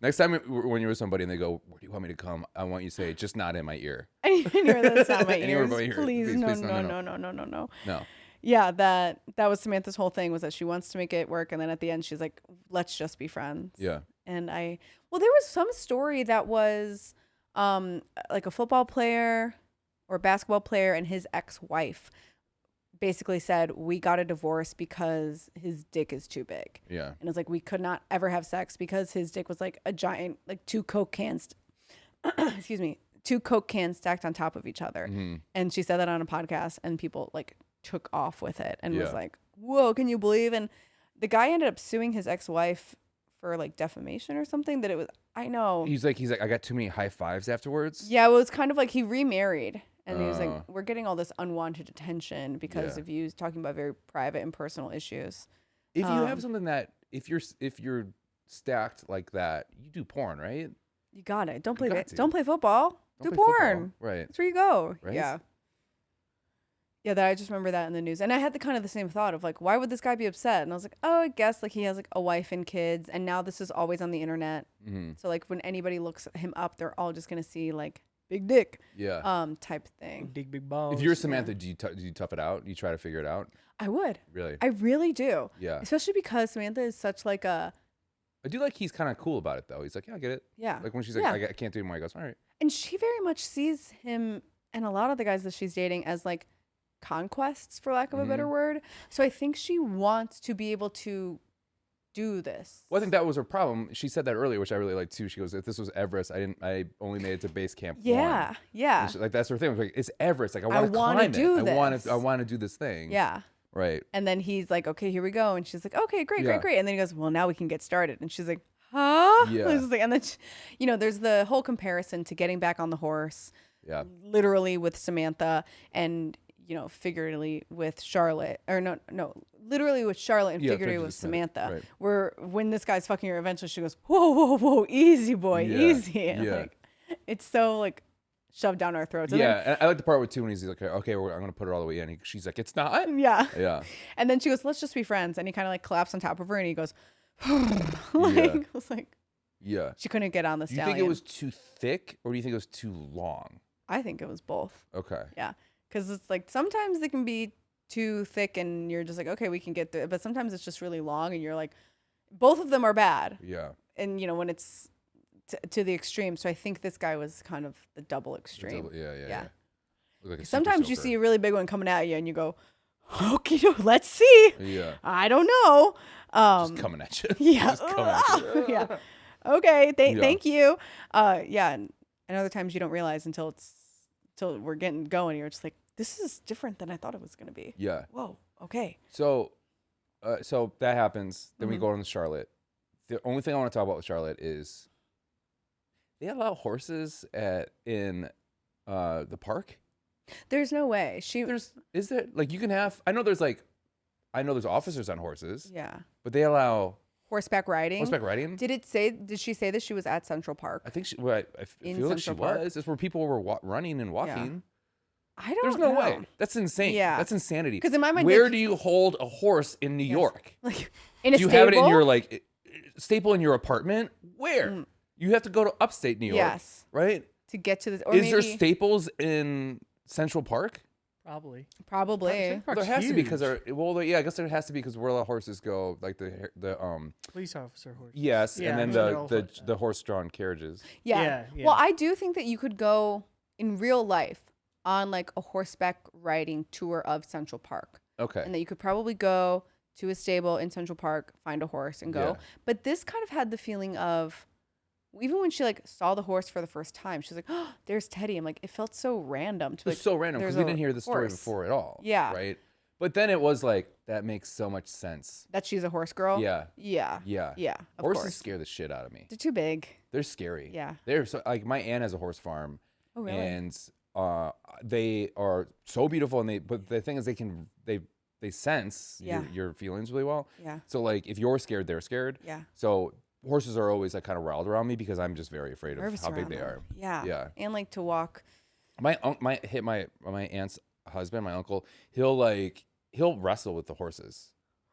Next time when you're with somebody and they go, "Where do you want me to come?" I want you to say, "Just not in my ear." Anywhere that's not my Anywhere ears. but my ear. Please, Please, no, please, no, no, no, no, no, no, no. No. Yeah, that was Samantha's whole thing, was that she wants to make it work, and then at the end she's like, let's just be friends. Yeah. And there was some story that was like a football player or basketball player and his ex-wife basically said, we got a divorce because his dick is too big. Yeah. And it's like, we could not ever have sex because his dick was like a giant, like 2 Coke cans, excuse me, 2 Coke cans stacked on top of each other. Mm-hmm. And she said that on a podcast, and people like took off with it and was Yeah. like, whoa, can you believe? And the guy ended up suing his ex-wife for like defamation or something. That it was, I know. He's like, I got too many high fives afterwards. Yeah, it was kind of like he remarried. And he was Oh. like, we're getting all this unwanted attention because Yeah. of you talking about very private and personal issues. If you have Um, something that if you're stacked like that, you do porn, right? You got it. Don't play got to. don't play football. Don't Do play football. porn. Right. That's where you go. Right? Yeah. Yeah, that I just remember that in the news. And I had the same thought of like, why would this guy be upset? And I was like, oh, I guess like he has like a wife and kids, and now this is always on the internet. Mm-hmm. So like when anybody looks him up, they're all just gonna see like big dick Yeah. type thing. Big balls. If you're Samantha, do you tough it out? Do you try to figure it out? I would. Really? I really do. Yeah. Especially because Samantha is such like a I do like he's kind of cool about it though. He's like, yeah, I get it. yeah. Like when she's like, Yeah. I can't do it anymore. He goes, all right. And she very much sees him and a lot of the guys that she's dating as like conquests, for lack of a better Mhm. word. So I think she wants to be able to do this. Well, I think that was her problem. She said that earlier, which I really liked too. She goes, "If this was Everest, I only made it to base camp Yeah, one." yeah. And like that's her thing. I was like, it's Everest. Like I want to wanna climb do it. this. I want to do this thing. Yeah. Right. And then he's like, okay, here we go. And she's like, okay, great, Yeah. great, great. And then he goes, well, now we can get started. And she's like, huh? Yeah. It's just like, and then, there's the whole comparison to getting back on the horse, Yeah. literally with Samantha and, figuratively with Charlotte. Or no, literally with Charlotte and figuratively with Samantha. Right. Where when this guy's fucking her, eventually she goes, whoa, whoa, whoa, easy, boy, Yeah. easy. And Yeah. like, it's so like shoved down our throats. And Yeah, and I like the part with too when he's like, okay, I'm gonna put her all the way in. She's like, it's not. then, yeah. Yeah. And then she goes, let's just be friends. And he kind of like collapsed on top of her and he goes, Yeah. I was like, Yeah. she couldn't get on the Do you stallion. think it was too thick or do you think it was too long? I think it was both. Okay. Yeah. Because it's like sometimes they can be too thick and you're just like, okay, we can get through it. But sometimes it's just really long and you're like, both of them are bad. Yeah. And, when it's to the extreme. So I think this guy was kind of the double extreme. Yeah. Looked like a super Sometimes you soaker. see a really big one coming at you and you go, okay, let's see. Yeah. I don't know. Just coming at you. Yeah. Just coming at you. Yeah. Okay. Yeah. Thank you. Yeah. And other times you don't realize until we're getting going. You're just like, this is different than I thought it was going to be. Yeah. Whoa. Okay. So that happens. Then we Mhm. go on to Charlotte. The only thing I want to talk about with Charlotte is they allow horses in the park. There's no way Is there like you can have? I know there's officers on horses, yeah. but they allow Horseback riding. horseback riding. Did she say that she was at Central Park? I think I In feel like she Central Park. was. It's where people were running and walking. I don't There's know. no way. That's insane. Yeah. That's insanity. Because in my mind, where do you hold a horse in New York? like in a Do you stable? have it in your like staple in your apartment? Where? You have to go to upstate New York. Yes. Right? to get to this? Or Is maybe there staples in Central Park? Probably. probably. Central Well, there Park's has to be because huge. yeah, I guess there has to be because where the horses go, like the Police officer horse. yes, Yeah, and then they're all like that. the horse-drawn carriages. Yeah. Yeah, Well, yeah. I do think that you could go in real life on like a horseback riding tour of Central Park. Okay. And that you could probably go to a stable in Central Park, find a horse and go. Yeah. But this kind of had the feeling of, even when she like saw the horse for the first time, she was like, "Oh, there's Teddy." I'm like, it felt so random. To It was like, so random because there's we a didn't hear the story horse. before at all. Yeah. Right. But then it was like that makes so much sense. that she's a horse girl. Yeah. Yeah. Yeah. Yeah. Of Horses course. scare the shit out of me. They're too big. They're scary. Yeah. They're so like my aunt has a horse farm. Oh, really? And they are so beautiful and but the thing is they sense Yeah. your feelings really well. Yeah. So like if you're scared, they're scared. Yeah. So horses are always like kind of riled around me because I'm just very afraid of Nervous how big around they them. are. Yeah. Yeah. And like to walk. My aunt's husband, my uncle, he'll wrestle with the horses.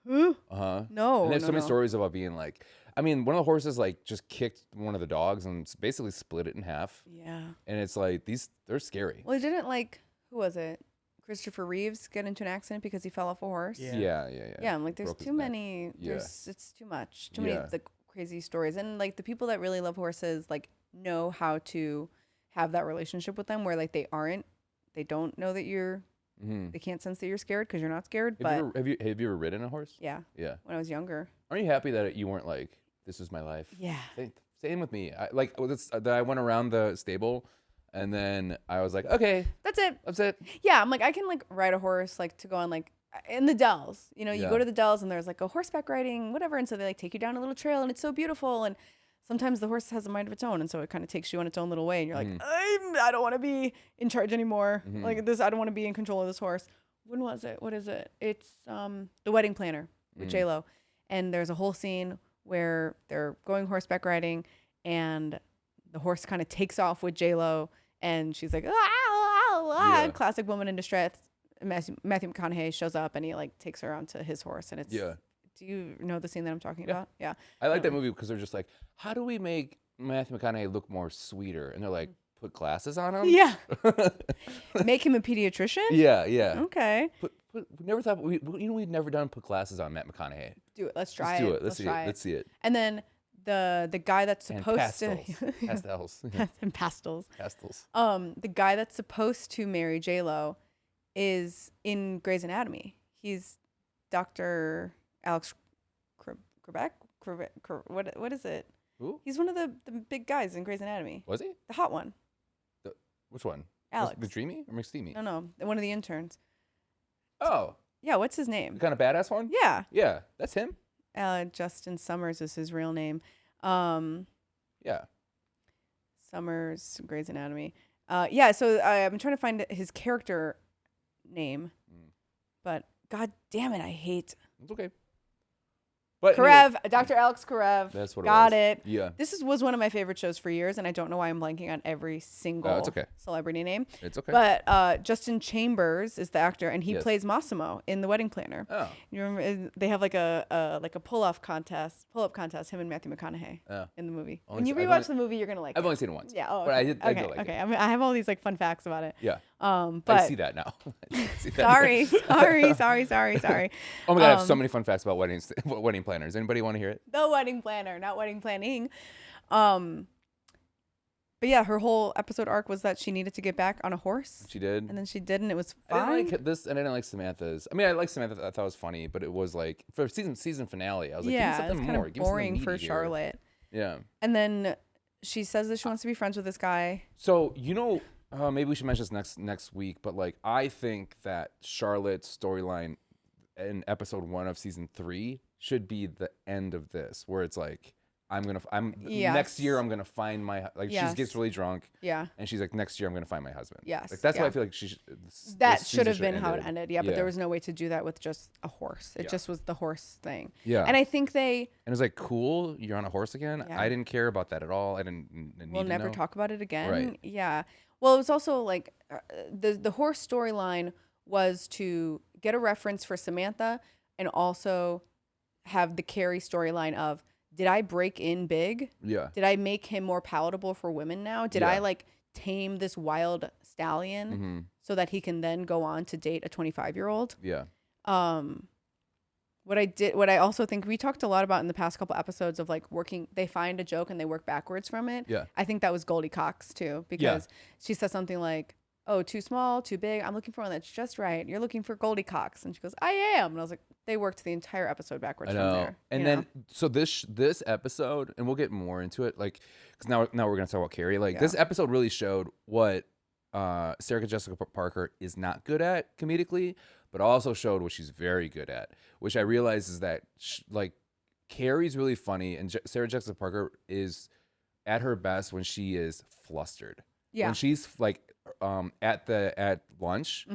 Uh-huh. No. And there's no, so many no. stories about being like, I mean, one of the horses like just kicked one of the dogs and basically split it in half. Yeah. And it's like they're scary. Well, he didn't like, who was it? Christopher Reeves get into an accident because he fell off a horse. Yeah. Yeah, I'm like, there's Broke his too neck. many. Yeah. It's too much. Too many Yeah. of the crazy stories, and like the people that really love horses, like know how to have that relationship with them, where like they don't know that they can't sense that you're scared because you're not scared. But Have you ever ridden a horse? yeah, Yeah. when I was younger, Aren't you happy that you weren't like, this is my life? yeah, Same with me. I went around the stable, and then I was like, okay, that's it. that's it. Yeah, I'm like, I can like ride a horse, like to go on like in the Dells. You know, you Yeah. go to the Dells and there's like a horseback riding, whatever. And so they like take you down a little trail and it's so beautiful. And sometimes the horse has a mind of its own. And so it kind of takes you on its own little way. And you're like, I don't want to be in charge anymore. Like this, I don't want to be in control of this horse. When was it? What is it? It's The Wedding Planner with J-Lo. And there's a whole scene where they're going horseback riding and the horse kind of takes off with J-Lo. And she's like, Yeah. classic woman in distress. Matthew McConaughey shows up and he like takes her onto his horse. And it's, Yeah. do you know the scene that I'm talking Yeah. about? Yeah. I like that movie because they're just like, how do we make Matthew McConaughey look more sweeter? And they're like, put glasses on him? Yeah. Make him a pediatrician? Yeah, yeah. Okay. We never thought, we'd never done put glasses on Matt McConaughey. Do it. Let's try Let's it. do it. Let's see it. try Let's see it. And then the guy that's And supposed pastels. to Pastels. and pastels. Pastels. The guy that's supposed to marry J-Lo is in Grey's Anatomy. He's Dr. Alex Trebek. what is it? Who He's one of the big guys in Grey's Anatomy. was he? The hot one. Which one? Alex. McDreamy or McSteamy? No, one of the interns. Oh, Yeah, what's his the name? kind of badass one. Yeah, Yeah, that's him. Justin Summers is his real name. Yeah. Summers, Grey's Anatomy. Yeah, so I'm trying to find his character name, but god damn it, I hate It's okay. But Karev, Dr. Alex Karev. that's what Got it was. it. Yeah. This was one of my favorite shows for years, and I don't know why I'm blanking on every single it's okay. celebrity name. It's okay. But Justin Chambers is the actor, and he Yes. plays Massimo in The Wedding Planner. Oh. You remember they have like a pull-up contest, him and Matthew McConaughey Oh. in the movie. Only When you se- I've rewatch only- the movie, you're gonna like I've it. only seen it once. Yeah. Oh, But I okay. did. I Okay. did like Okay. it. I have all these like fun facts about it. Yeah. But I see that now. I see that now. sorry. Oh my god, I have so many fun facts about wedding planners. Anybody want to hear it? The Wedding Planner, not wedding planning. But yeah, her whole episode arc was that she needed to get back on a horse, She did. and then she did, and it was I fine. didn't like this, and I didn't like Samantha's. I mean, I like Samantha. I thought it was funny, but it was like for season finale. I was like, Yeah, give me it's something kind more. of Give me something boring for meaty here. Charlotte. Yeah. And then she says that she wants to be friends with this guy. So maybe we should mention this next week. But like, I think that Charlotte's storyline in episode 1 of season 3 should be the end of this, where it's like, next year I'm gonna find my she Yes. gets really drunk. Yeah. And she's like, next year I'm gonna find my husband. Yes, Like that's why yeah. I feel like That this should have season been how it ended. Yeah, but there was no way to do that with just a horse. It Yeah. just was the horse thing. Yeah. And I think they And it was like, cool, you're on a horse again. Yeah. I didn't care about that at all. I didn't need will to never know. talk about it again. Right. Yeah. Well, it was also like the horse storyline was to get a reference for Samantha and also have the Carrie storyline of, did I break in big? Yeah. Did I make him more palatable for women now? Did I Yeah. like tame this wild stallion Mm-hmm. so that he can then go on to date a 25-year-old? Yeah. What I also think we talked a lot about in the past couple episodes of like they find a joke and they work backwards from it. Yeah. I think that was Goldie Cox too, because she says something like, oh, too small, too big. I'm looking for one that's just right. You're looking for Goldie Cox. And she goes, I am. And I was like, they worked the entire episode backwards I from know. there. And you then know? so this episode, and we'll get more into it, like, because now we're gonna talk about Carrie. Like, Yeah. this episode really showed what Sarah Jessica Parker is not good at comedically, but also showed what she's very good at, which I realize is that like Carrie's really funny, and Sarah Jessica Parker is at her best when she is flustered. Yeah. When she's like at lunch,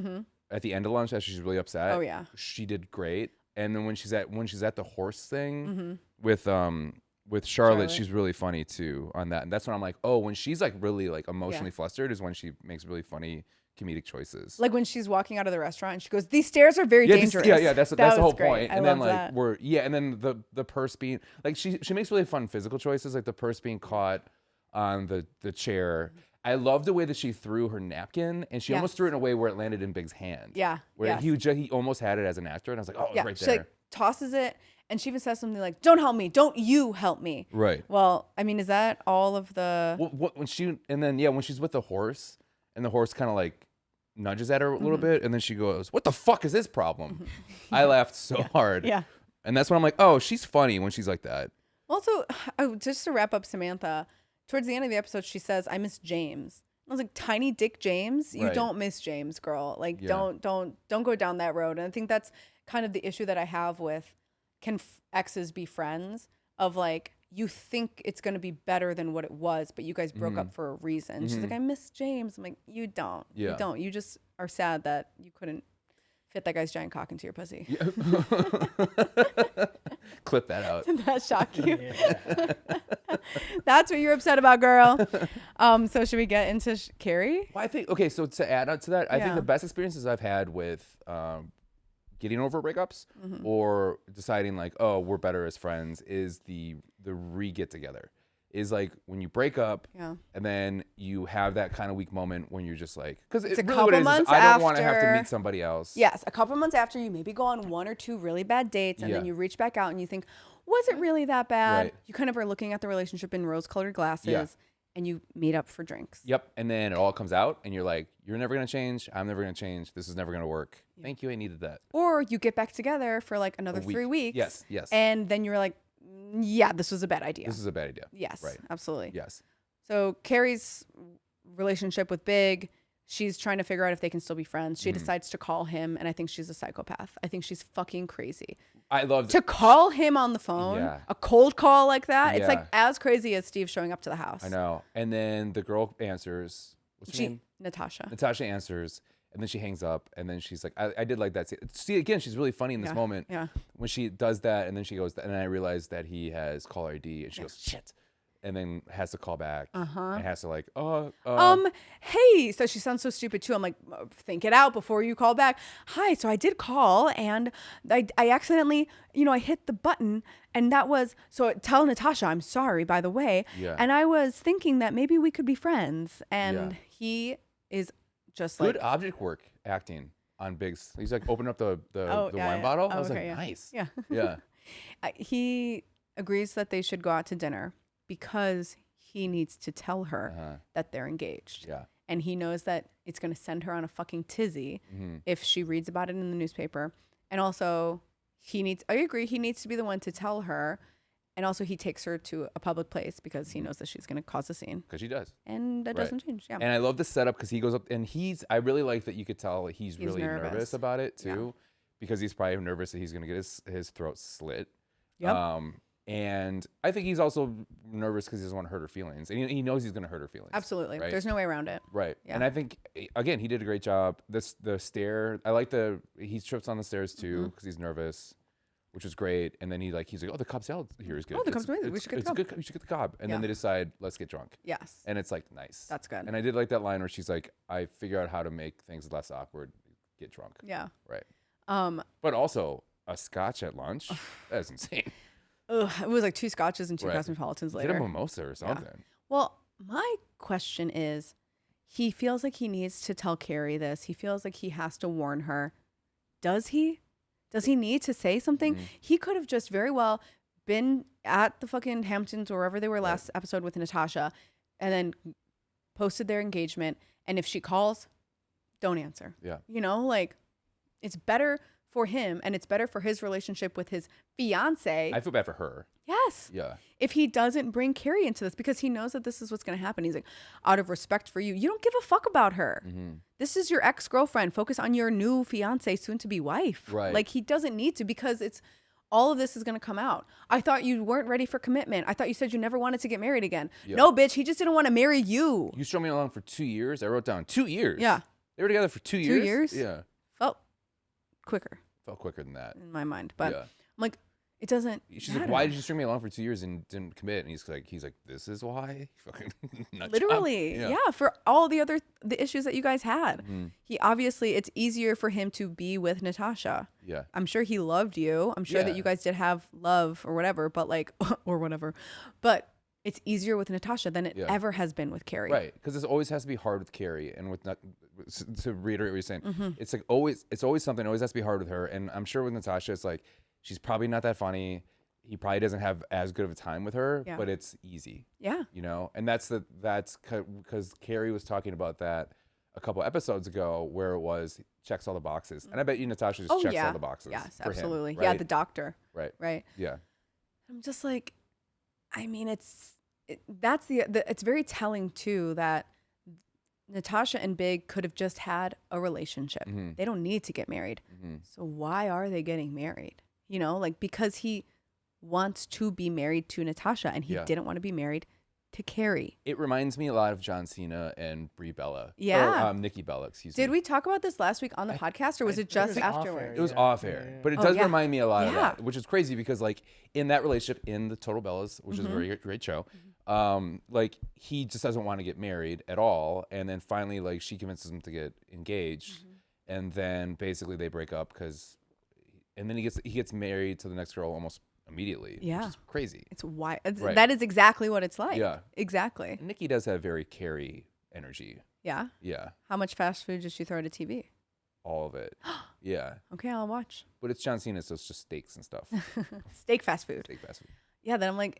at the end of lunch, after she's really upset. Oh, yeah. She did great. And then when she's at the horse thing Mm-hmm. with Charlotte, she's really funny too on that. And that's when I'm like, oh, when she's like really like emotionally flustered is when she makes really funny comedic choices. Like when she's walking out of the restaurant and she goes, these stairs are very dangerous. That's the That whole was great. point. I And then love like that. and then the purse being like she makes really fun physical choices, like the purse being caught on the chair. I love the way that she threw her napkin, and she almost Yes. threw it in a way where it landed in Big's hand. Yeah. Where yes. he almost had it as an actor, and I was like, oh, Yeah, right she there. like tosses it, and she even says something like, "Don't help me, don't you help me." Right. Well, I mean, is that all of the? When she's with the horse, and the horse kind of like nudges at her a little bit, and then she goes, "What the fuck is this problem?" I laughed so hard. Yeah. And that's when I'm like, oh, she's funny when she's like that. Also, just to wrap up Samantha, towards the end of the episode, she says, "I miss James." I was like, "Tiny Dick James? You Right. don't miss James, girl. Like, Yeah. don't go down that road." And I think that's kind of the issue that I have with can exes be friends? Of like, you think it's going to be better than what it was, but you guys broke up for a reason. She's like, "I miss James." I'm like, "You don't. Yeah. You don't. You just are sad that you couldn't fit that guy's giant cock into your pussy." Clip that out. Did that shock you? That's what you're upset about, girl. So should we get into Carrie? Well, I think, okay, so to add on to that, I think Yeah. the best experiences I've had with getting over breakups or deciding like, oh, we're better as friends is the re-get together. Is like when you break up Yeah. and then you have that kind of weak moment when you're just like, because It's a really what it couple is, months I don't want to have to after. meet somebody else. Yes, a couple months after you maybe go on one or two really bad dates, and then Yeah. you reach back out and you think, was it really that bad? Right. You kind of are looking at the relationship in rose-colored glasses, Yeah. and you meet up for drinks. Yep. And then it all comes out and you're like, you're never going to change. I'm never going to change. This is never going to work. Thank you. I needed that. Or you get back together for like another week. 3 weeks. Yes, yes. And then you're like, Yeah, this was a bad idea. This is a bad idea. Yes, Right. absolutely. Yes. So Carrie's relationship with Big, she's trying to figure out if they can still be friends. She decides to call him, and I think she's a psychopath. I think she's fucking crazy. I love To call him on the phone, Yeah. a cold call like that, it's Yeah. like as crazy as Steve showing up to the house. I know. And then the girl answers. What's her name? Natasha. Natasha answers, and then she hangs up, and then she's like, I did like that. See, again, she's really funny in this moment. Yeah. When she does that, and then she goes, and I realized that he has caller ID, and she goes, shit. And then has to call back. And has to like, Hey, so she sounds so stupid too. I'm like, think it out before you call back. Hi, so I did call and I accidentally, I hit the button and that was, so tell Natasha, I'm sorry, by the way. Yeah. And I was thinking that maybe we could be friends. And Yeah. he is just good like. object work acting on Big's. He's like opening up the wine yeah. bottle. Oh, I was okay, like, yeah. nice. Yeah. Yeah. He agrees that they should go out to dinner because he needs to tell her that they're engaged. Yeah. And he knows that it's going to send her on a fucking tizzy if she reads about it in the newspaper. And also, I agree, he needs to be the one to tell her. And also, he takes her to a public place because he knows that she's going to cause a scene. Because she does. And that doesn't change. Yeah. And I love the setup because he goes up and I really like that you could tell he's really nervous. about it too. Because he's probably nervous that he's going to get his throat slit. Yep. And I think he's also nervous because he doesn't want to hurt her feelings. And he knows he's going to hurt her feelings. Absolutely. Right? There's no way around it. Right. Yeah. And I think, again, he did a great job. The stair, I like he trips on the stairs too because he's nervous, which was great. And then he's like, oh, the Cobb salad here is good. Oh, the Cobb's amazing. We should get the Cobb. We should get the Cobb. And then they decide, let's get drunk. Yes. And it's like, nice. That's good. And I did like that line where she's like, I figure out how to make things less awkward, get drunk. Yeah. Right. But also, a scotch at lunch? That's insane. It was like 2 scotches and 2 Right. cosmopolitans Get later. a mimosa or something. Yeah. Well, my question is, he feels like he needs to tell Carrie this. He feels like he has to warn her. Does he? Does he need to say something? He could have just very well been at the fucking Hamptons or wherever they were last episode with Natasha and then posted their engagement. And if she calls, don't answer. Yeah. It's better for him and it's better for his relationship with his fiance. I feel bad for her. Yes. Yeah. If he doesn't bring Carrie into this because he knows that this is what's going to happen. He's like, out of respect for you, you don't give a fuck about her. This is your ex-girlfriend. Focus on your new fiance, soon to be wife. Right. Like he doesn't need to because all of this is going to come out. I thought you weren't ready for commitment. I thought you said you never wanted to get married again. Yeah. No, bitch. He just didn't want to marry you. You strung me along for 2 years. I wrote down 2 years. Yeah. They were together for 2 years. 2 years? Yeah. Felt quicker Felt quicker than that. in my mind. But Yeah. I'm like, it doesn't She's matter. like, why did you string me along for 2 years and didn't commit? And he's like, this is why. Fucking nut job. Literally, yeah, for all the issues that you guys had. He obviously, it's easier for him to be with Natasha. Yeah. I'm sure he loved you. I'm sure that Yeah. you guys did have love or whatever, but but it's easier with Natasha than it ever has been with Carrie. Right, because it always has to be hard with Carrie, and to reiterate what you're saying, it's like always something. Always has to be hard with her, and I'm sure with Natasha, it's like she's probably not that funny. He probably doesn't have as good of a time with her, but it's easy. Yeah. And that's because Carrie was talking about that a couple episodes ago, where it was checks all the boxes, and I bet you Natasha just checks all the boxes. Yes, for him, absolutely. right? Yeah, the doctor. Right. Right. Yeah. I'm just like, I mean, it's very telling too that Natasha and Big could have just had a relationship. They don't need to get married. So why are they getting married? Because he wants to be married to Natasha and he didn't want to be married to Carrie. It reminds me a lot of John Cena and Brie Bella. Yeah. Or Nikki Bella, excuse me. Did we talk about this last week on the podcast or was it just afterwards? It was off air, but it does remind me a lot of Yeah. that, which is crazy because like in that relationship in the Total Bellas, which is a very great show, like he just doesn't want to get married at all, and then finally like she convinces him to get engaged, and then basically they break up and then he gets married to the next girl almost immediately. Yeah. Which is crazy. It's why Right. that is exactly what it's like. Yeah. Exactly. Nikki does have very Carrie energy. Yeah. Yeah. How much fast food did she throw at a TV? All of it. Yeah. Okay, I'll watch. But it's John Cena, so it's just steaks and stuff. Steak fast food. Steak fast food. Yeah, then I'm like,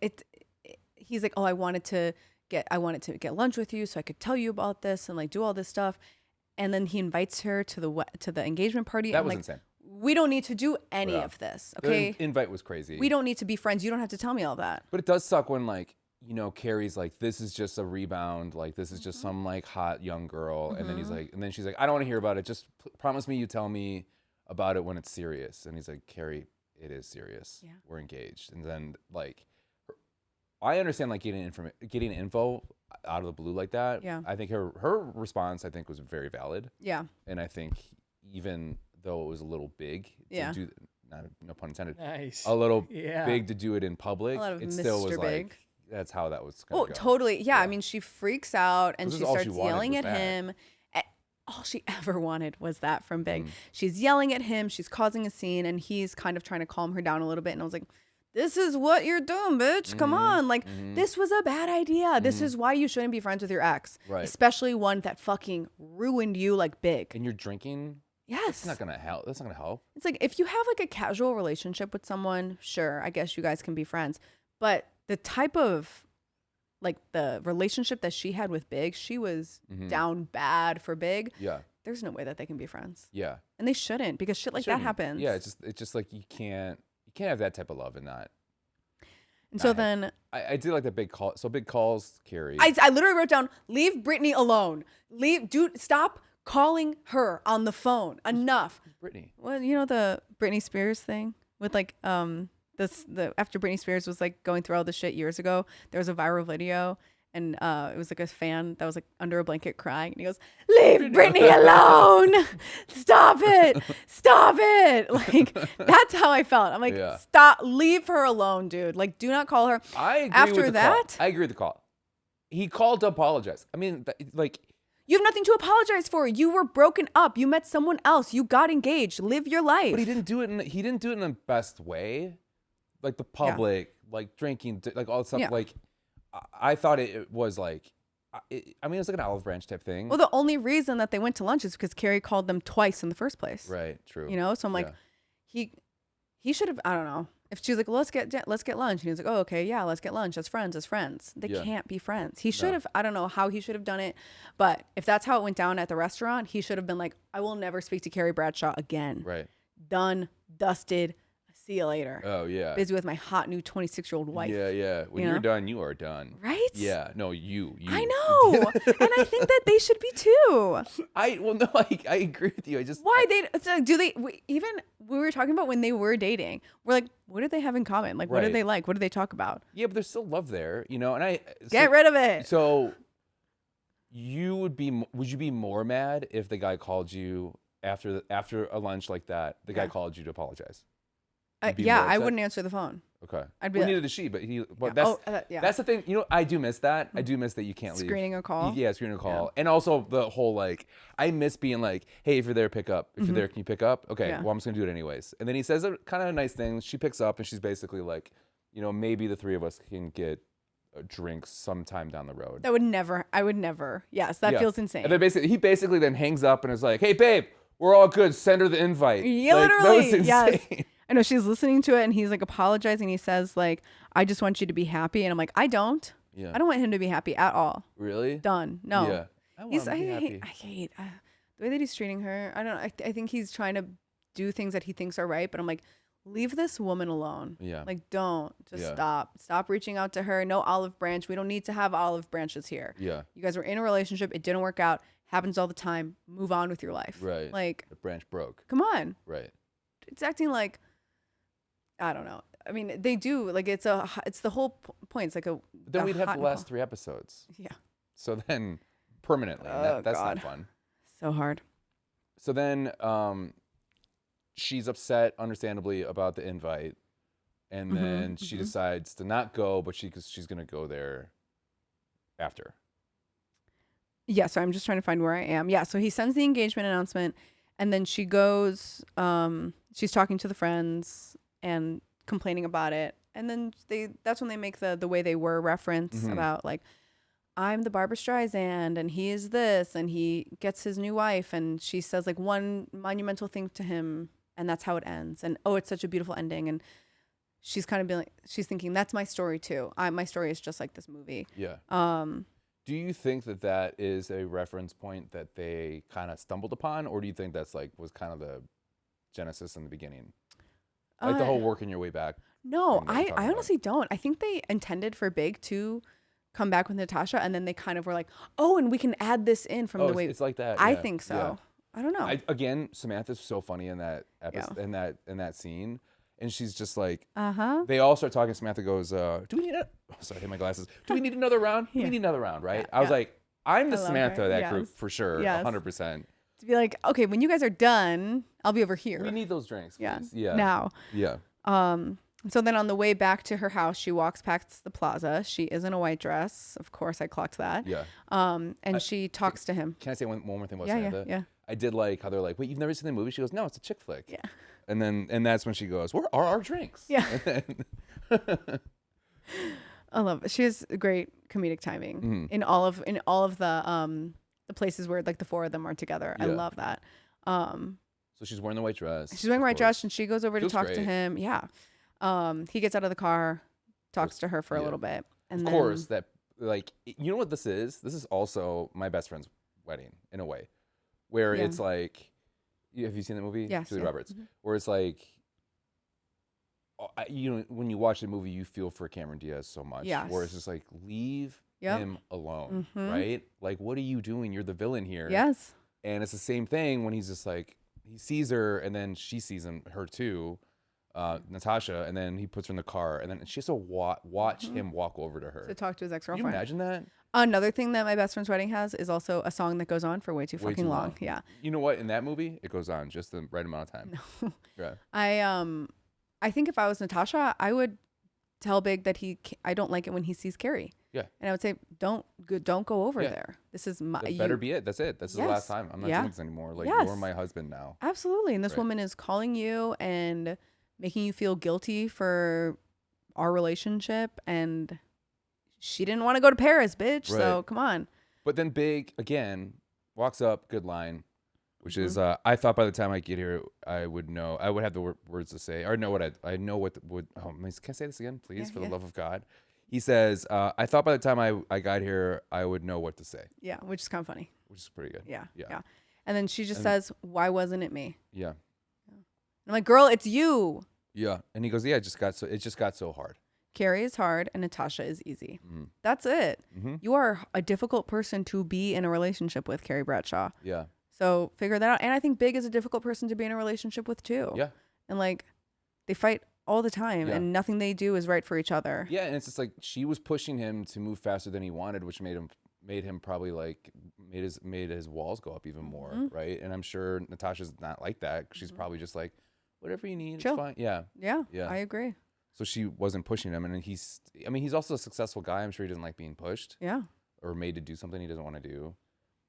he's like, oh, I wanted to get lunch with you so I could tell you about this and like do all this stuff. And then he invites her to the engagement party. That I'm was like, insane. we don't need to do any Yeah. of this. The Okay. invite was crazy. We don't need to be friends. You don't have to tell me all that. But it does suck when like, you know, Carrie's like, this is just a rebound. Like, this is just Mm-hmm. some like hot young girl. And then he's like, and then she's like, I don't want to hear about it. Just promise me you tell me about it when it's serious. And he's like, Carrie, it is serious. Yeah. We're engaged. And then like, I understand like getting info out of the blue like that. Yeah. I think her response, I think, was very valid. Yeah. And I think even though it was a little big to Yeah. do, no pun intended, Nice. a little Yeah. big to do it in public, A lot of it still was Mr. Big. like, that's how that was going Oh, to go. totally. Yeah. I Yeah. mean, she freaks out and This she is all she starts wanted yelling was at that. him. All she ever wanted was that from Big. Mm. She's yelling at him. She's causing a scene, and he's kind of trying to calm her down a little bit. And I was like, this is what you're doing, bitch. Come on. Like, this was a bad idea. This is why you shouldn't be friends with your ex. Right. Especially one that fucking ruined you like Big. And you're drinking, Yes. it's not going to help. That's not going to help. It's like if you have like a casual relationship with someone, sure, I guess you guys can be friends. But the type of like the relationship that she had with Big, she was down bad for Big. Yeah. There's no way that they can be friends. Yeah. And they shouldn't because shit like that Shouldn't. happens. Yeah. It's just like you can't have that type of love and not. And so not have- then I did like the Big call. So Big calls Carrie. I literally wrote down, leave Brittany alone. Dude, stop calling her on the phone. Enough. Brittany. Well, you know the Britney Spears thing with like after Britney Spears was like going through all this shit years ago, there was a viral video and it was like a fan that was like under a blanket crying and he goes, "Leave Britney alone. Stop it. Stop it." Like that's how I felt. I'm like, Yeah. stop, leave her alone, dude. Like do not call her. I agree After with the that? call. I agree with the call. He called to apologize. I mean, like, You have nothing to apologize for. You were broken up. You met someone else. You got engaged. Live your life. but he didn't do it in the best way. Like the public, like drinking, like all that stuff. Yeah. Like, I thought it was like, I mean, it was like an olive branch type thing. Well, the only reason that they went to lunch is because Carrie called them twice in the first place. Right. True. You know, so I'm like, he should have. I don't know. If she was like, let's get lunch, and he was like, oh, okay, yeah, let's get lunch as friends. They Yeah. can't be friends. He should have. I don't know how he should have done it, but if that's how it went down at the restaurant, he should have been like, I will never speak to Carrie Bradshaw again. Right. Done, dusted. See you later. Oh yeah. Busy with my hot new 26-year-old wife. Yeah, yeah. When You you're know? done, you are done. Right? Yeah. No, you. I know, and I think that they should be too. I agree with you. I just Why do they even we were talking about when they were dating, we're like, what do they have in common? Like, what do Right. they like? What do they talk about? Yeah, but there's still love there, you know. And Get rid of it. So would you be more mad if the guy called you after a lunch like that? The guy Yeah. called you to apologize. Yeah, You'd be more I upset? wouldn't answer the phone. Okay. I'd be well, like- neither did she, but Yeah. that's Yeah. that's the thing. You know, I do miss that. I do miss that you can't leave. Screening a call. Yeah, screening a call. And also the whole like, I miss being like, hey, if you're there, pick up. If you're there, can you pick up? Okay, Yeah. well, I'm just gonna do it anyways. And then he says a kind of nice thing. She picks up and she's basically like, you know, maybe the three of us can get a drink sometime down the road. I would never. Yes, that Yeah. feels insane. And then he basically then hangs up and is like, hey, babe, we're all good. Send her the invite. Yeah, Like, literally. that was Yes. insane. I know she's listening to it and he's like apologizing. He says like, I just want you to be happy. And I'm like, I don't. Yeah. I don't want him to be happy at all. Really? Done. No. Yeah. I want He's him to be happy. I hate the way that he's treating her. I don't know. I think he's trying to do things that he thinks are right, but I'm like, leave this woman alone. Yeah. Like, don't. Just Yeah. Stop reaching out to her. No olive branch. We don't need to have olive branches here. Yeah. You guys were in a relationship. It didn't work out. Happens all the time. Move on with your life. Right. Like, The branch broke. come on. Right. It's acting like, I don't know. I mean, they do. Like, it's the whole point. It's like a. But then a we'd have hot the and last cold. 3 episodes. Yeah. So then permanently. and Oh, that's God. not fun. So hard. So then she's upset, understandably, about the invite. And then she decides to not go, but she's going to go there after. Yeah, so I'm just trying to find where I am. Yeah, so he sends the engagement announcement, and then she goes. She's talking to the friends and complaining about it, and then that's when they make the way they were reference about like, I'm the Barbra Streisand, and he is this, and he gets his new wife, and she says like one monumental thing to him, and that's how it ends. And oh, it's such a beautiful ending, and she's kind of being like, she's thinking that's my story too. My story is just like this movie. Yeah. Do you think that is a reference point that they kind of stumbled upon, or do you think that's like was kind of Genesis in the beginning? Like the whole working your way back. No, thing that we're I talking about. honestly don't. I think they intended for Big to come back with Natasha, and then they kind of were like, oh, and we can add this in from the way. It's like that. I yeah, think so. yeah. I don't know. Again, Samantha's so funny in that episode, in that scene, and she's just like, they all start talking. Samantha goes, "Do we need sorry, I hit my glasses. Do we need another round? Do we need another round?" Right? I was like, I'm the I love Samantha her. of that Yes. group for sure, Yes. 100%. To be like, okay, when you guys are done, I'll be over here. We need those drinks, please. Yeah. Now. Yeah. So then on the way back to her house, she walks past the plaza. She is in a white dress. Of course, I clocked that. Yeah. And she talks to him. Can I say one more thing about Yeah, Samantha? yeah. I did like how they're like, wait, you've never seen the movie? She goes, no, it's a chick flick. Yeah. And that's when she goes, where are our drinks? Yeah. I love it. She has great comedic timing in all of the places where like the four of them are together. I Yeah. love that. So she's wearing the white dress. She's wearing a white dress and she goes over to Feels talk to great. him. Yeah. He gets out of the car, talks to her for a little bit. And Of then, course, that like you know what this is? This is also my best friend's wedding in a way, where Yeah. it's like, have you seen the movie? Yes, Julia yeah. Roberts, where it's like, when you watch the movie, you feel for Cameron Diaz so much. Yes. Where it's just like, leave Yep. him alone, Mhm. right? Like, what are you doing? You're the villain here. Yes. And it's the same thing when he's just like, he sees her and then she sees her too, Natasha, and then he puts her in the car and then she has to watch him walk over to her. To talk to his Can you ex-girlfriend. imagine that? Another thing that my best friend's wedding has is also a song that goes on for way too Way fucking too long. long. Yeah. You know what? In that movie, it goes on just the right amount of time. Yeah. I think if I was Natasha, I would tell Big that I don't like it when he sees Carrie. Yeah. And I would say, don't go over Yeah. there. This is my. That better be it. That's it. This is the last Yes. time. I'm not Yeah. doing this anymore. Like, Yes. you're my husband now. Absolutely. And this Right. woman is calling you and making you feel guilty for our relationship. And she didn't want to go to Paris, bitch. So Right. come on. But then Big, again, walks up, good line, which is, Mm-hmm. I thought by the time I get here, I would have the words to say, or know what I know what would, can I say this again, please, Yeah, for the yeah. love of God? He says, I thought by the time I got here, I would know what to say, Yeah. Which is kind of funny. which is pretty good. Yeah. Yeah. Yeah. And then she just And- says, why wasn't it me? Yeah. I'm like, girl, it's you. Yeah. And he goes, yeah, it just got so hard. Carrie is hard and Natasha is easy. Mhm. That's it. Mm-hmm. You are a difficult person to be in a relationship with, Carrie Bradshaw. Yeah. So figure that out. And I think Big is a difficult person to be in a relationship with too. Yeah. And like, they fight all the time Yeah. and nothing they do is right for each other. Yeah. And it's just like, she was pushing him to move faster than he wanted, which made him probably like, made his walls go up even more. Mhm. Right. And I'm sure Natasha's not like that. She's probably just like, whatever you need, Chill. it's fine. Yeah. Yeah. Yeah. I agree. So she wasn't pushing him. And he's also a successful guy. I'm sure he doesn't like being pushed Yeah. or made to do something he doesn't want to do.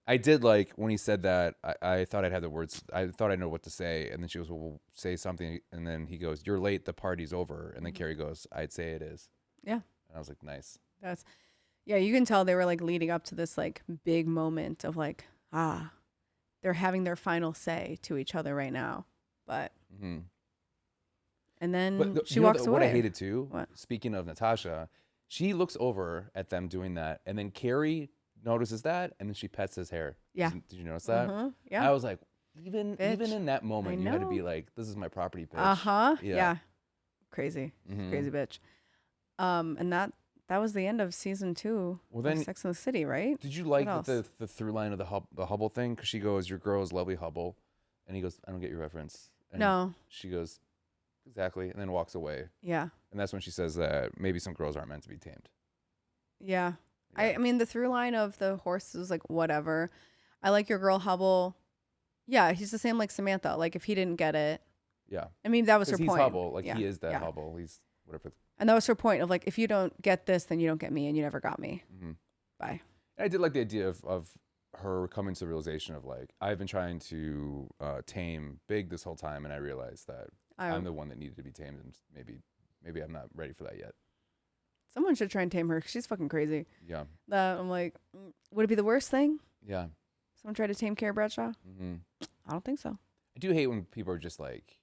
I did like when he said that, I thought I'd have the words. I thought I know what to say. And then she goes, well, we'll say something. And then he goes, you're late. The party's over. And then Carrie goes, I'd say it is. Yeah. And I was like, nice. Yeah. You can tell they were like leading up to this like big moment of like, they're having their final say to each other right now. But, Mm-hmm. and then But she walks away. What I hated too, What? speaking of Natasha, she looks over at them doing that. And then Carrie notices that. And then she pets his hair. Yeah. Did you notice that? Yeah. I was like, even Bitch. in that moment, you had to be know. like, this is my property, bitch. Uh-huh. Yeah. Yeah. Crazy. Mhm. Crazy bitch. And that was the end of season 2 Well, of then, Sex and the City, right? did you like else? the through line of the Hubble thing? Because she goes, your girl is lovely Hubble. And he goes, I don't get your reference. And No. She goes, exactly. And then walks away. Yeah. And that's when she says that maybe some girls aren't meant to be tamed. Yeah. Yeah. I mean, the through line of the horse was like, whatever. I like your girl Hubble. Yeah, he's the same like Samantha. Like, if he didn't get it, Yeah. I mean, that was her Because he's point. Hubble. Like, Yeah, he is that yeah. Hubble. He's whatever. And that was her point of like, if you don't get this, then you don't get me, and you never got me. Mm-hmm. Bye. I did like the idea of her coming to the realization of like, I've been trying to tame Big this whole time, and I realized that I'm the one that needed to be tamed, and maybe I'm not ready for that yet. Someone should try and tame her. 'Cause she's fucking crazy. Yeah. I'm like, would it be the worst thing? Yeah. Someone try to tame Carrie Bradshaw? Mm-hmm. I don't think so. I do hate when people are just like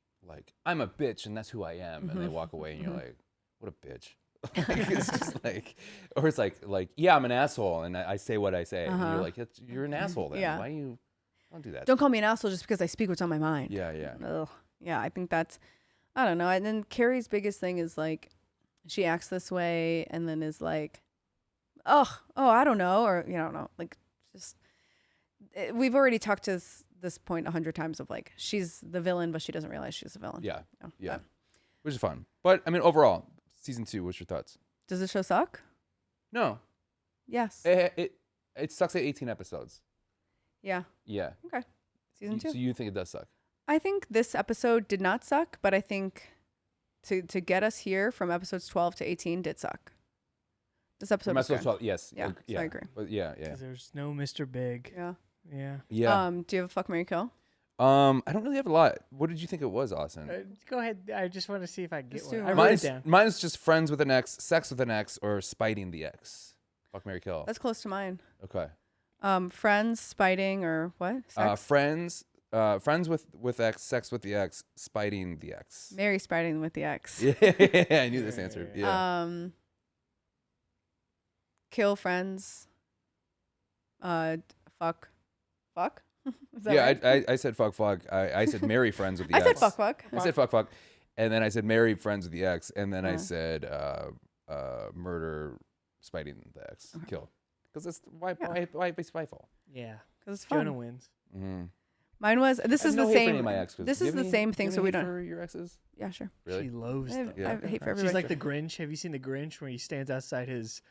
I'm a bitch and that's who I am, and they walk away and you're like, what a bitch. Like, it's just like, or it's like yeah, I'm an asshole and I say what I say, and you're like, you're an asshole then. Yeah. Why you don't do that? Don't call me an asshole just because I speak what's on my mind. Yeah, yeah. Ugh. Yeah, I think that's, I don't know. And then Carrie's biggest thing is like, she acts this way and then is like, oh, I don't know. Or, you don't know. Like, just, we've already talked to this point 100 times of like, she's the villain, but she doesn't realize she's the villain. Yeah. You know, Yeah. but Which is fun. But I mean, overall, season 2, what's your thoughts? does the show suck? No. Yes. It sucks at 18 episodes. Yeah. Yeah. Okay. Season 2. So you think it does suck? I think this episode did not suck, but I think to get us here from episodes 12 to 18 did suck. This episode From was episode good. 12, yes. Yeah, so I agree. But yeah. Because there's no Mr. Big. Yeah. Yeah. Yeah. Do you have a fuck, marry, kill? I don't really have a lot. What did you think it was, Austin? Go ahead. I just want to see if I can get Let's one. do I one. wrote it down. Mine's just friends with an ex, sex with an ex, or spiting the ex. Fuck, marry, kill. That's close to mine. Okay. Friends, spiting, or what? Sex? Friends with ex, sex with the ex, spiting the ex. Marry, spiting with the ex. Yeah, I knew this answer. Yeah. Kill friends. Fuck. Is that Yeah, right? I said fuck. I said marry friends with the I ex. said fuck. I said fuck. And then I said marry friends with the ex. And then I said murder spiting the ex. Okay. Kill. Because it's why be spiteful? Yeah. Because it's fun. Jonah wins. Mm-hmm. Mine was. This is the same. My ex, this is the same thing. So we don't. For your exes? Yeah, sure. Really? She loathes them. Yeah. I hate for everybody. She's like the Grinch. Have you seen the Grinch where he stands outside his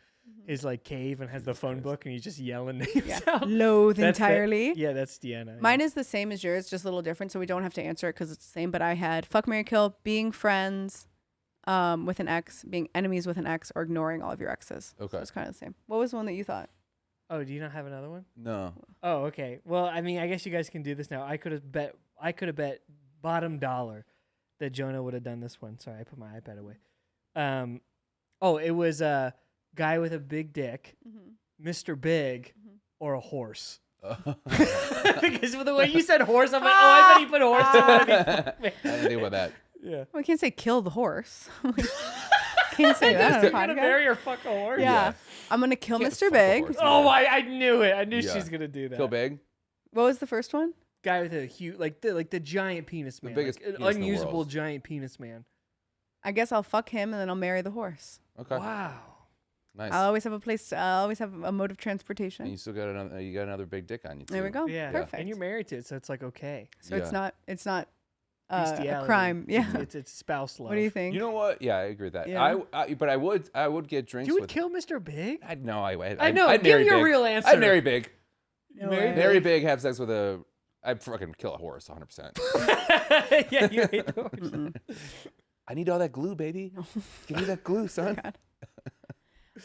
like cave and has the phone book and he's just yelling names out? Loathe That's entirely. Yeah, that's Deanna. Mine is the same as yours, just a little different, so we don't have to answer it because it's the same. But I had fuck, marry, kill, being friends with an ex, being enemies with an ex, or ignoring all of your exes. Okay. So it's kind of the same. What was the one that you thought? Oh, do you not have another one? No. Oh, okay. Well, I mean, I guess you guys can do this now. I could have bet bottom dollar that Jonah would have done this one. Sorry, I put my iPad away. It was a guy with a big dick, Mr. Big, or a horse. Because with the way you said horse, I'm like, I bet he put horse. I didn't think about that. Yeah. Well, we can't say kill the horse. Can't say that on a You're gonna podcast. marry or fuck a horse? Yeah. I'm gonna kill Can't Mr. fuck a Big. horse. Oh, I knew it. I knew Yeah. she's gonna do that. Kill big. What was the first one? Guy with a huge, like the giant penis man, biggest like an penis in the unusable world. giant penis man. I guess I'll fuck him and then I'll marry the horse. Okay. Wow. Nice. I'll always have a place. I'll always have a mode of And transportation. you still got another big dick on you too. There we go. Yeah. Perfect. And you're married to it, so it's like okay. So Yeah. it's not a Bestiality. crime. Yeah. It's spouse love. What do you think? You know what? Yeah, I agree with that. Yeah. But I would get drinks You would with. kill Mr. Big? I know. I know. I'd Give marry me your big. real answer. I'd marry big. No Marry way. Marry big. Have sex with a. I'd fucking kill a horse 100%. Yeah, you hate the horse. Mm-mm. I need all that glue, baby. Give me that glue, son. God.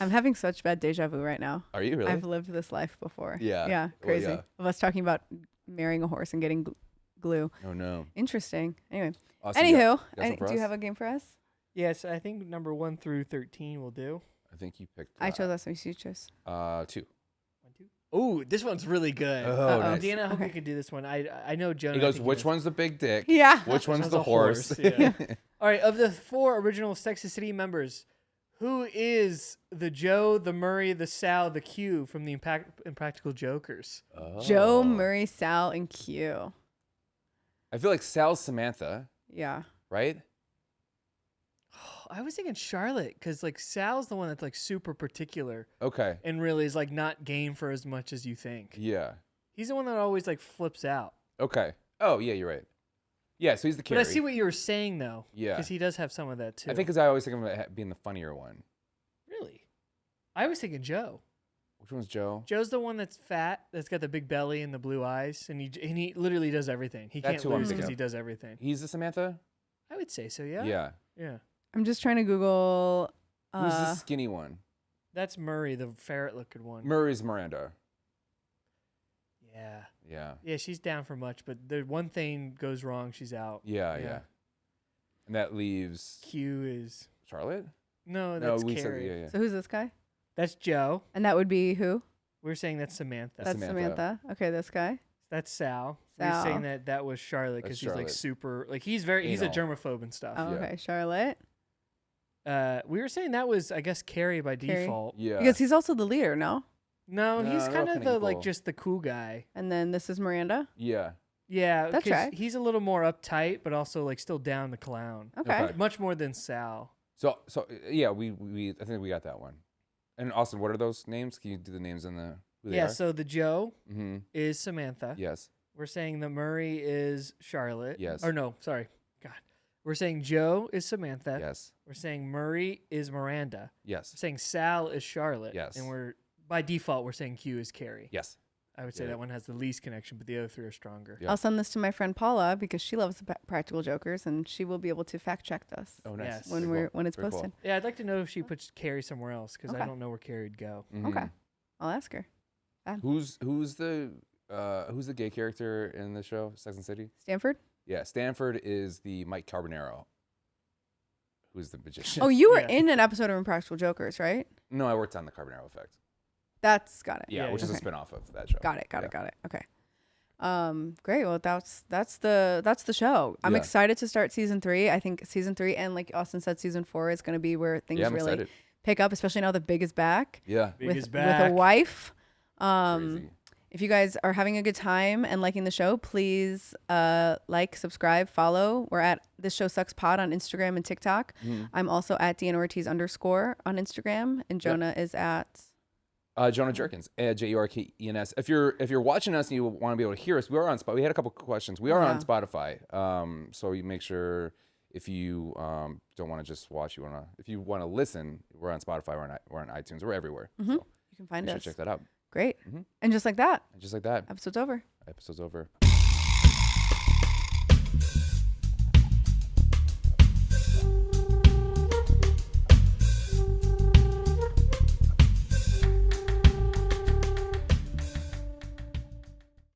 I'm having such bad deja vu right now. Are you really? I've lived this life before. Yeah. Yeah. Well, Crazy. yeah. Of us talking about marrying a horse and getting glue. Oh no. Interesting. Anyway. Austin, you Anywho, got something for do you us? have a game for us? Yes, I think number 1 through 13 will do. I think you picked. I chose that, so you chose. 2. 1, 2. Ooh, this one's really good. Oh, nice. Deanna, I hope Okay. you can do this one. I know Jonah. He I goes, think which knows. one's the big dick? Yeah. Which one's one's the a horse? horse? Yeah. All right, of the 4 original Sex and the City members, who is the Joe, the Murray, the Sal, the Q from the Impractical Jokers? Joe, Oh. Murray, Sal, and Q. I feel like Sal's Samantha, Yeah. right? I was thinking Charlotte because like Sal's the one that's like super particular Okay. and really is like not game for as much as you think. Yeah. He's the one that always like flips out. Okay. Oh yeah, you're right. Yeah, so he's the But carry. I see what you were saying though. Yeah. Because he does have some of that too. I think because I always think of him being the funnier one. Really? I was thinking Joe. Which one's Joe? Joe's the one that's fat, that's got the big belly and the blue eyes, and he literally does everything. He That's can't who I'm lose thinking because of. he does everything. He's the Samantha? I would say so, yeah. Yeah. Yeah. I'm just trying to Google. Who's the skinny one? That's Murray, the ferret-looking one. Murray's Miranda. Yeah. Yeah. Yeah, she's down for much, but the one thing goes wrong, she's out. Yeah, yeah. And that leaves Q is Charlotte? no, that's we Carrie. said yeah. So who's this guy? That's Joe. And that would be who? We're saying that's Samantha. That's That's Samantha. Samantha. Okay, this guy. That's Sal. We're Sal. saying that was Charlotte because That's she's like Charlotte. super, like he's a Anal. germaphobe and stuff. Oh, Yeah. okay, Charlotte. We were saying that was, I guess, Carrie by Carrie. default. Yeah. Because he's also the leader, no? No, No, he's they're kind all of kinda the like equal. just the cool guy. And then this is Miranda. Yeah. Yeah, That's 'cause right. he's a little more uptight, but also like still down to clown. Okay. Okay. Much more than Sal. So yeah, we I think we got that one. And Austin, what are those names? Can you do the names in the who they Yeah, are? so the Joe Mm-hmm. is Samantha. Yes. We're saying the Murray is Charlotte. Yes. Or no, sorry. God. We're saying Joe is Samantha. Yes. We're saying Murray is Miranda. Yes. We're saying Sal is Charlotte. Yes. And we're by default we're saying Q is Carrie. Yes. I would say Yeah. that one has the least connection, but the other three are stronger. Yeah. I'll send this to my friend Paula because she loves the Practical Jokers, and she will be able to fact check us Oh, nice. Yes. when Very we're cool. when it's Very cool. posted. Yeah, I'd like to know if she puts Carrie somewhere else because Okay. I don't know where Carrie would go. Mhm. Okay, I'll ask her. Who's the gay character in the show Sex and the City? Stanford. Yeah, Stanford is the Mike Carbonaro. Who's the magician? Oh, you were Yeah. in an episode of Impractical Jokers, right? No, I worked on the Carbonaro Effect. That's got it. Yeah, Yeah, which is a okay. spin-off of that show. Got it. Yeah. Okay. Great. Well, that's the show. I'm Yeah. excited to start season 3. I think season 3 and like Austin said, season 4 is going to be where things Yeah, I'm really excited. pick up, especially now that Big is back Yeah. Big with is with back. a wife. Crazy. If you guys are having a good time and liking the show, please like, subscribe, follow. We're at This Show Sucks Pod on Instagram and TikTok. Mhm. I'm also at Deanna Ortiz _ on Instagram, and Jonah is at. Jonah Jurkens, Jurkens. If you're watching us and you want to be able to hear us, we are on Spotify. We had a couple questions. We are on Yeah. Spotify. So you make sure if you don't want to just watch, if you want to listen, we're on Spotify. We're on iTunes. We're everywhere. So You can find you should us. check that out. Great. Mhm. And just like that, And just like that, episode's over. episode's over.